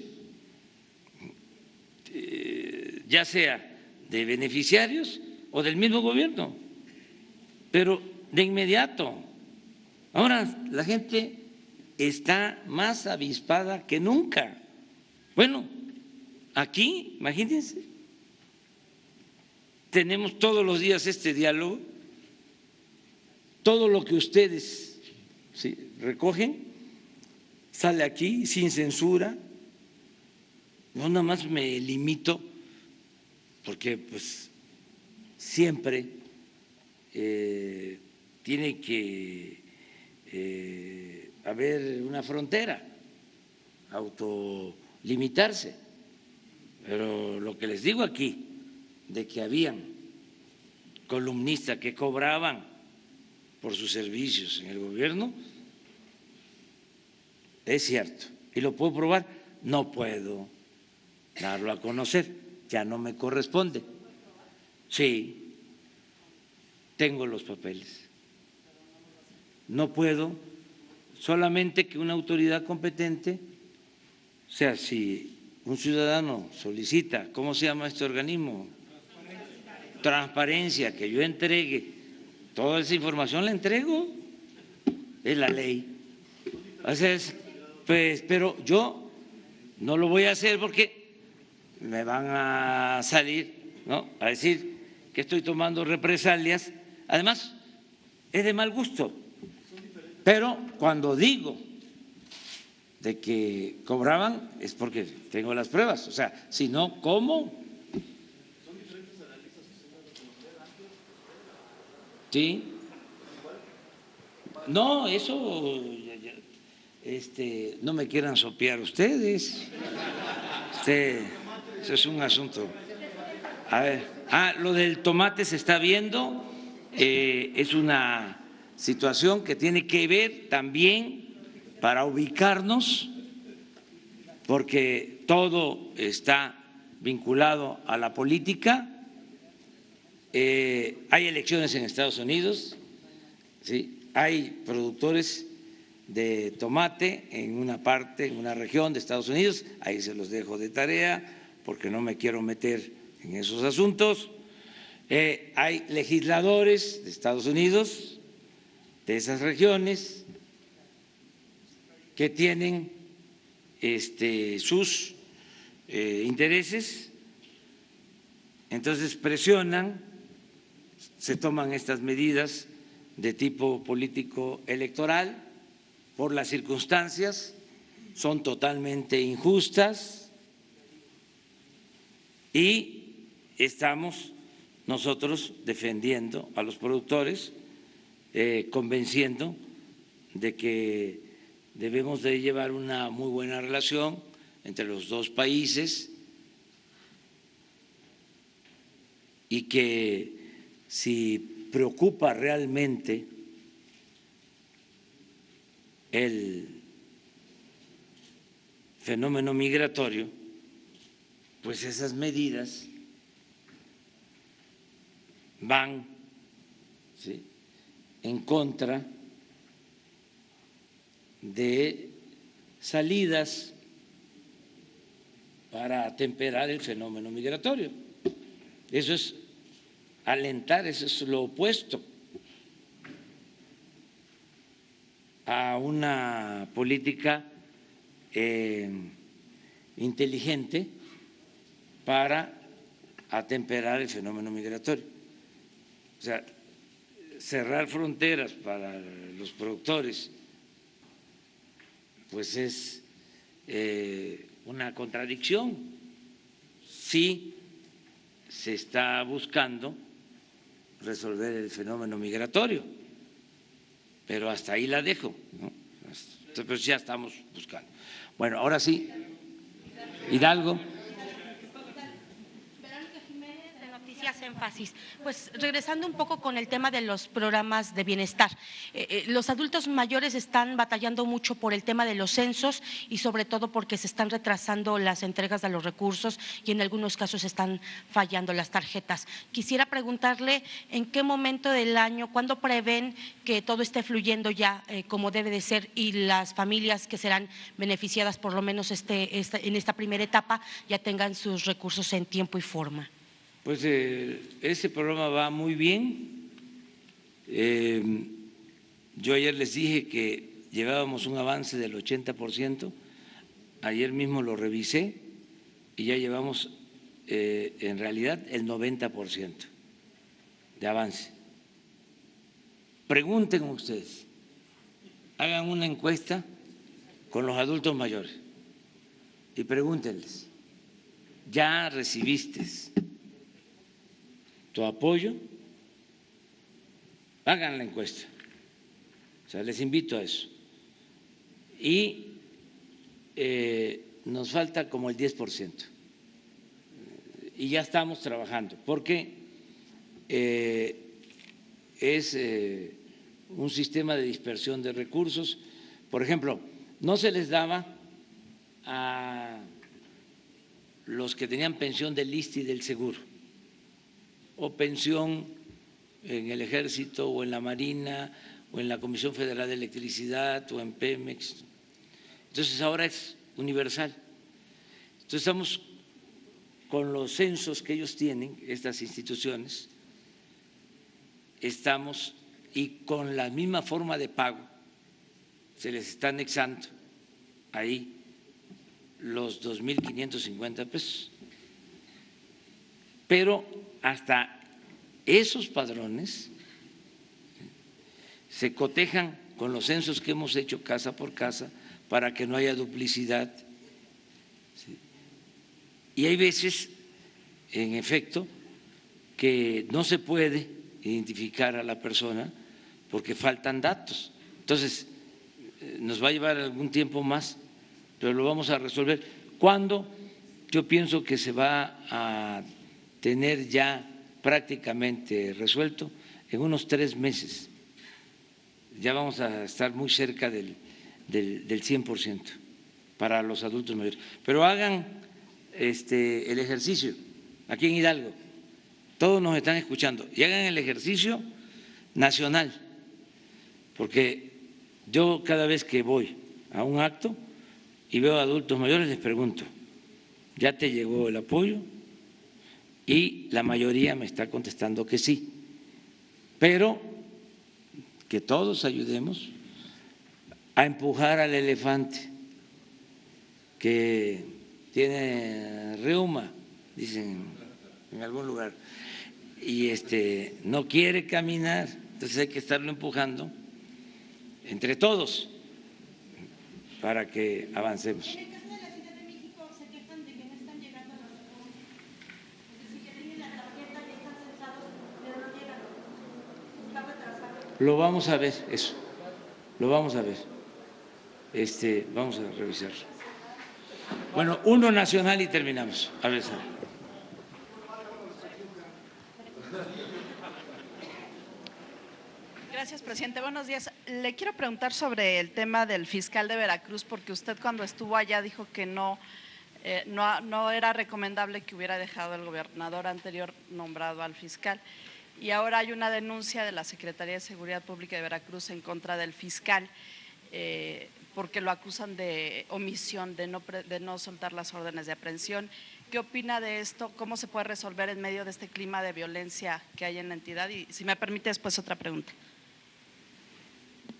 S1: ya sea de beneficiarios o del mismo gobierno, pero de inmediato. Ahora la gente está más avispada que nunca. Bueno, aquí, imagínense, tenemos todos los días este diálogo, todo lo que ustedes recogen sale aquí sin censura. No nada más me limito, porque pues siempre tiene que haber una frontera, autolimitarse. Pero lo que les digo aquí, de que habían columnistas que cobraban por sus servicios en el gobierno, es cierto. ¿Y lo puedo probar? No puedo darlo a conocer, ya no me corresponde. Sí, tengo los papeles. No puedo, solamente que una autoridad competente, o sea, si un ciudadano solicita, ¿cómo se llama este organismo? Transparencia, que yo entregue toda esa información, la entrego, es la ley. O sea, pues, pero yo no lo voy a hacer porque me van a salir, ¿no?, a decir que estoy tomando represalias. Además, es de mal gusto. Pero cuando digo de que cobraban es porque tengo las pruebas. O sea, si no, ¿cómo? Sí. No, eso no me quieran sopear ustedes. Eso es un asunto. A ver, lo del tomate se está viendo, es una situación que tiene que ver también para ubicarnos, porque todo está vinculado a la política. Hay elecciones en Estados Unidos, ¿sí? Hay productores de tomate en una parte, en una región de Estados Unidos, ahí se los dejo de tarea porque no me quiero meter en esos asuntos. Hay legisladores de Estados Unidos, de esas regiones, que tienen sus intereses, entonces presionan, se toman estas medidas de tipo político electoral por las circunstancias, son totalmente injustas y estamos nosotros defendiendo a los productores, convenciendo de que debemos de llevar una muy buena relación entre los dos países y que si preocupa realmente el fenómeno migratorio, pues esas medidas van, ¿sí?, en contra de salidas para atemperar el fenómeno migratorio. Eso es alentar, eso es lo opuesto a una política inteligente para atemperar el fenómeno migratorio. O sea, cerrar fronteras para los productores, pues es una contradicción. Sí se está buscando resolver el fenómeno migratorio, pero hasta ahí la dejo, ¿no? Pues ya estamos buscando. Bueno, ahora sí, Hidalgo.
S9: Hace énfasis. Pues regresando un poco con el tema de los programas de bienestar, los adultos mayores están batallando mucho por el tema de los censos y sobre todo porque se están retrasando las entregas de los recursos y en algunos casos están fallando las tarjetas. Quisiera preguntarle en qué momento del año, cuándo prevén que todo esté fluyendo ya como debe de ser y las familias que serán beneficiadas por lo menos en esta primera etapa ya tengan sus recursos en tiempo y forma.
S1: Pues ese programa va muy bien. Yo ayer les dije que llevábamos un avance del 80%, ayer mismo lo revisé y ya llevamos en realidad el 90% de avance. Pregunten ustedes, hagan una encuesta con los adultos mayores y pregúntenles, ¿ya recibiste tu apoyo? Hagan la encuesta. O sea, les invito a eso. Y nos falta como el 10%. Y ya estamos trabajando, porque es un sistema de dispersión de recursos. Por ejemplo, no se les daba a los que tenían pensión del ISSSTE y del Seguro, o pensión en el Ejército o en la Marina o en la Comisión Federal de Electricidad o en Pemex. Entonces ahora es universal. Entonces estamos con los censos que ellos tienen, estas instituciones, estamos y con la misma forma de pago se les está anexando ahí los 2.550 pesos. Pero hasta esos padrones se cotejan con los censos que hemos hecho casa por casa para que no haya duplicidad. Y hay veces, en efecto, que no se puede identificar a la persona porque faltan datos. Entonces, nos va a llevar algún tiempo más, pero lo vamos a resolver. ¿Cuándo? Yo pienso que se va a tener ya prácticamente resuelto en unos 3 meses. Ya vamos a estar muy cerca del 100% para los adultos mayores. Pero hagan el ejercicio aquí en Hidalgo, todos nos están escuchando, y hagan el ejercicio nacional, porque yo cada vez que voy a un acto y veo a adultos mayores les pregunto, ¿ya te llegó el apoyo? Y la mayoría me está contestando que sí, pero que todos ayudemos a empujar al elefante que tiene reuma, dicen en algún lugar, y no quiere caminar, entonces hay que estarlo empujando entre todos para que avancemos. Lo vamos a ver, eso, lo vamos a ver, vamos a revisar. Bueno, uno nacional y terminamos. A ver, Sara.
S10: Gracias, presidente. Buenos días. Le quiero preguntar sobre el tema del fiscal de Veracruz, porque usted cuando estuvo allá dijo que no era recomendable que hubiera dejado el gobernador anterior nombrado al fiscal. Y ahora hay una denuncia de la Secretaría de Seguridad Pública de Veracruz en contra del fiscal, porque lo acusan de omisión, de no soltar las órdenes de aprehensión. ¿Qué opina de esto? ¿Cómo se puede resolver en medio de este clima de violencia que hay en la entidad? Y si me permite después otra pregunta.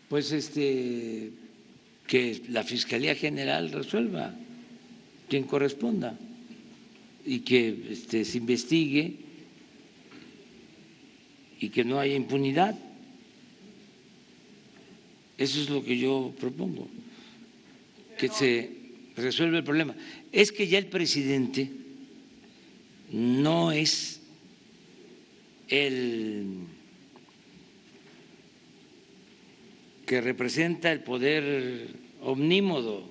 S1: Pues que la Fiscalía General resuelva, quien corresponda, y que se investigue y que no haya impunidad. Eso es lo que yo propongo, que se resuelva el problema. Es que ya el presidente no es el que representa el poder omnímodo,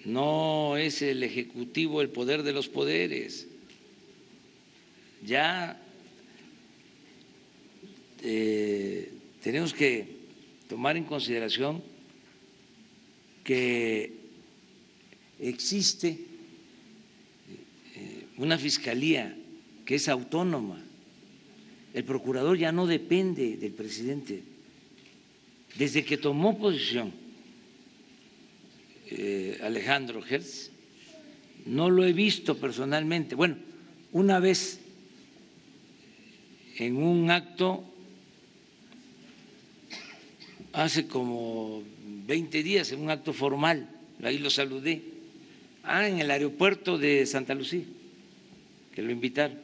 S1: no es el ejecutivo el poder de los poderes. Ya tenemos que tomar en consideración que existe una fiscalía que es autónoma. El procurador ya no depende del presidente. Desde que tomó posición Alejandro Hertz, no lo he visto personalmente. Bueno, una vez en un acto, hace como 20 días, en un acto formal, ahí lo saludé, en el aeropuerto de Santa Lucía, que lo invitaron.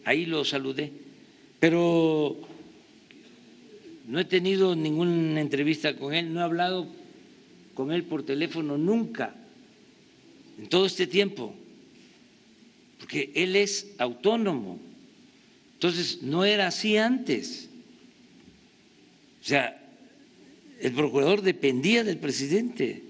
S1: Ahí lo saludé, pero no he tenido ninguna entrevista con él, no he hablado con él por teléfono nunca en todo este tiempo, porque él es autónomo. Entonces, no era así antes. O sea, el procurador dependía del presidente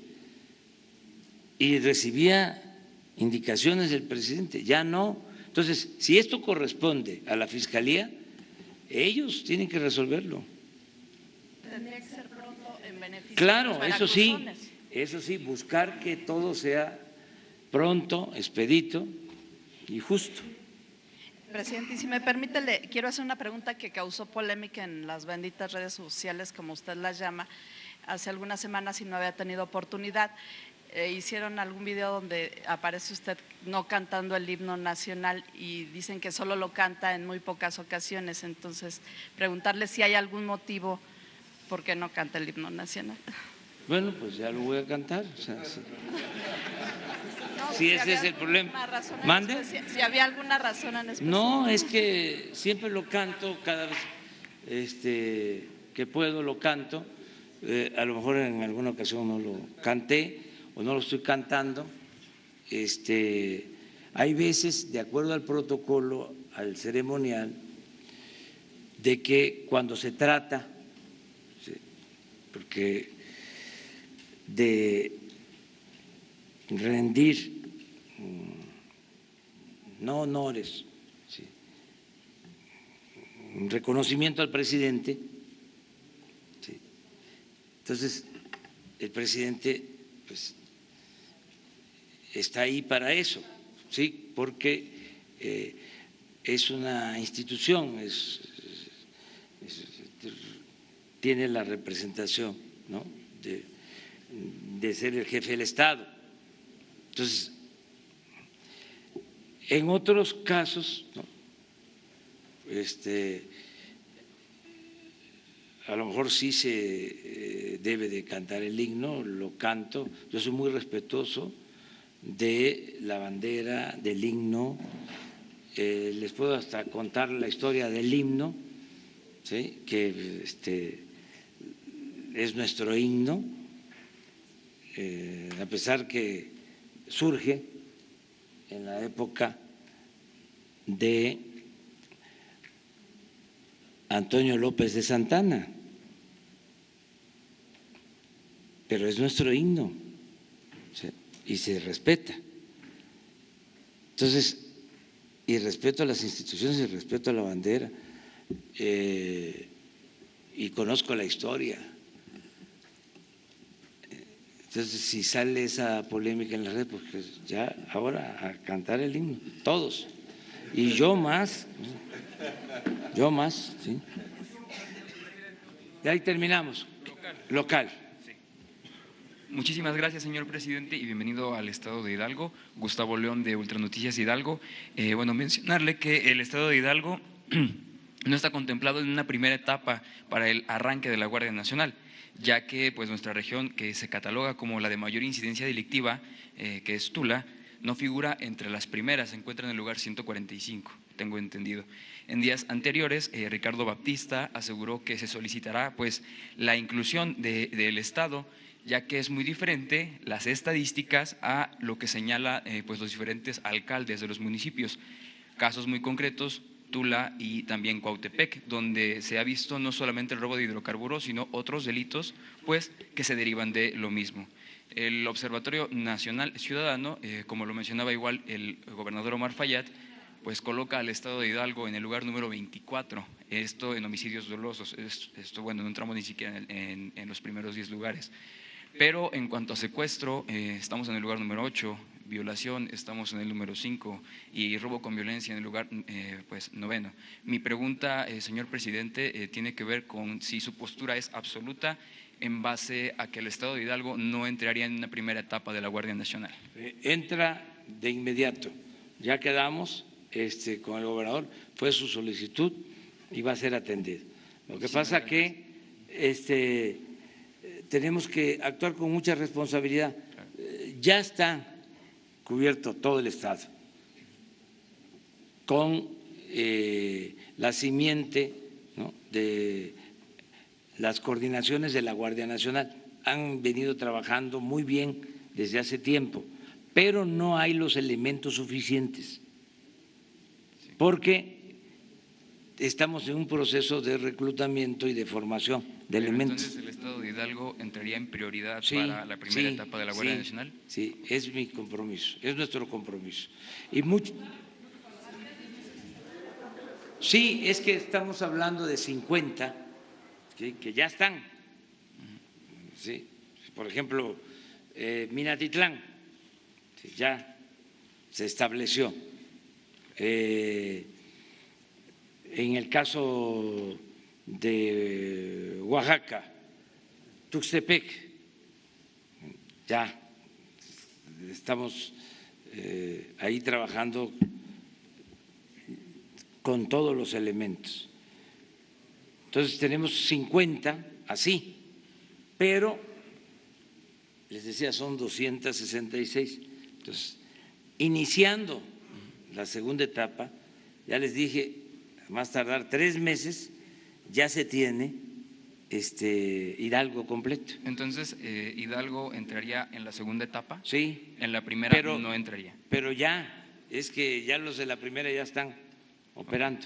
S1: y recibía indicaciones del presidente, ya no. Entonces, si esto corresponde a la Fiscalía, ellos tienen que resolverlo.
S10: Tendría que ser pronto en beneficio
S1: Claro,
S10: de los
S1: eso sí, buscar que todo sea pronto, expedito y justo.
S10: Presidente, y si me permite, le quiero hacer una pregunta que causó polémica en las benditas redes sociales, como usted las llama, hace algunas semanas y no había tenido oportunidad. Hicieron algún video donde aparece usted no cantando el himno nacional y dicen que solo lo canta en muy pocas ocasiones. Entonces, preguntarle si hay algún motivo por qué no canta el himno nacional.
S1: Bueno, pues ya lo voy a cantar. O sea, sí.
S10: No,
S1: si ese es el problema.
S10: ¿Mande? Si había alguna razón en especial.
S1: No, es que siempre lo canto, cada vez que puedo lo canto. A lo mejor en alguna ocasión no lo canté o no lo estoy cantando. Hay veces, de acuerdo al protocolo, al ceremonial, de que cuando se trata, porque de rendir no honores, un reconocimiento al presidente, entonces el presidente pues está ahí para eso, sí, porque es una institución, tiene la representación, ¿no?, de ser el jefe del Estado. Entonces, en otros casos, ¿no?, a lo mejor sí se debe de cantar el himno, lo canto. Yo soy muy respetuoso de la bandera, del himno. Les puedo hasta contar la historia del himno, ¿sí?, que es nuestro himno, a pesar que surge en la época de Antonio López de Santana, pero es nuestro himno, ¿sí?, y se respeta. Entonces, y respeto a las instituciones y respeto a la bandera, y conozco la historia. Entonces, si sale esa polémica en la red, pues ya ahora a cantar el himno, todos. Y yo más, ¿sí? Y ahí terminamos. Local.
S11: Muchísimas gracias, señor presidente, y bienvenido al Estado de Hidalgo. Gustavo León, de Ultranoticias Hidalgo. Bueno, mencionarle que el Estado de Hidalgo no está contemplado en una primera etapa para el arranque de la Guardia Nacional, ya que pues nuestra región, que se cataloga como la de mayor incidencia delictiva, que es Tula, no figura entre las primeras, se encuentra en el lugar 145, tengo entendido. En días anteriores, Ricardo Baptista aseguró que se solicitará pues la inclusión del Estado, ya que es muy diferente las estadísticas a lo que señala pues los diferentes alcaldes de los municipios. Casos muy concretos, Tula y también Cuautepec, donde se ha visto no solamente el robo de hidrocarburos, sino otros delitos pues que se derivan de lo mismo. El Observatorio Nacional Ciudadano, como lo mencionaba igual el gobernador Omar Fayad, pues coloca al Estado de Hidalgo en el lugar número 24, esto en homicidios dolosos, esto bueno, no entramos ni siquiera en los primeros 10 lugares. Pero en cuanto a secuestro, estamos en el lugar número 8, violación estamos en el número 5 y robo con violencia en el lugar pues 9. Mi pregunta, señor presidente, tiene que ver con si su postura es absoluta en base a que el Estado de Hidalgo no entraría en una primera etapa de la Guardia Nacional.
S1: Entra de inmediato, ya quedamos con el gobernador, fue su solicitud y va a ser atendido. Lo que pasa que tenemos que actuar con mucha responsabilidad. Ya está cubierto todo el Estado con la simiente, ¿no?, de las coordinaciones de la Guardia Nacional. Han venido trabajando muy bien desde hace tiempo, pero no hay los elementos suficientes, porque estamos en un proceso de reclutamiento y de formación de elementos.
S11: Entonces, ¿el Estado de Hidalgo entraría en prioridad para la primera etapa de la Guardia Nacional?
S1: Sí, es mi compromiso, es nuestro compromiso. Sí, es que estamos hablando de 50 que ya están. Sí, por ejemplo, Minatitlán, ya se estableció. En el caso de Oaxaca, Tuxtepec, ya estamos ahí trabajando con todos los elementos. Entonces tenemos 50 así, pero les decía, son 266. Entonces, iniciando la segunda etapa, ya les dije, más tardar 3 meses, ya se tiene Hidalgo completo.
S11: Entonces, ¿Hidalgo entraría en la segunda etapa?
S1: Sí.
S11: En la primera no entraría.
S1: Pero ya, es que ya los de la primera ya están operando.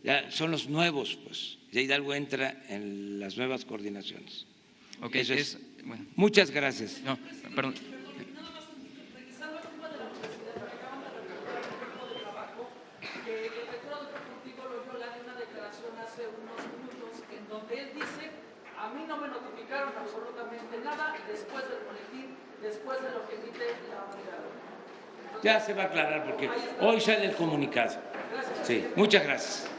S1: Ya son los nuevos, pues. Ya Hidalgo entra en las nuevas coordinaciones.
S11: Okay,
S1: eso es.
S11: Bueno.
S1: Muchas gracias.
S11: No, perdón.
S12: Él dice, a mí no me notificaron absolutamente nada después del boletín, después de lo que emite la brigada.
S1: Ya se va a aclarar porque hoy sale el comunicado. Sí, muchas gracias.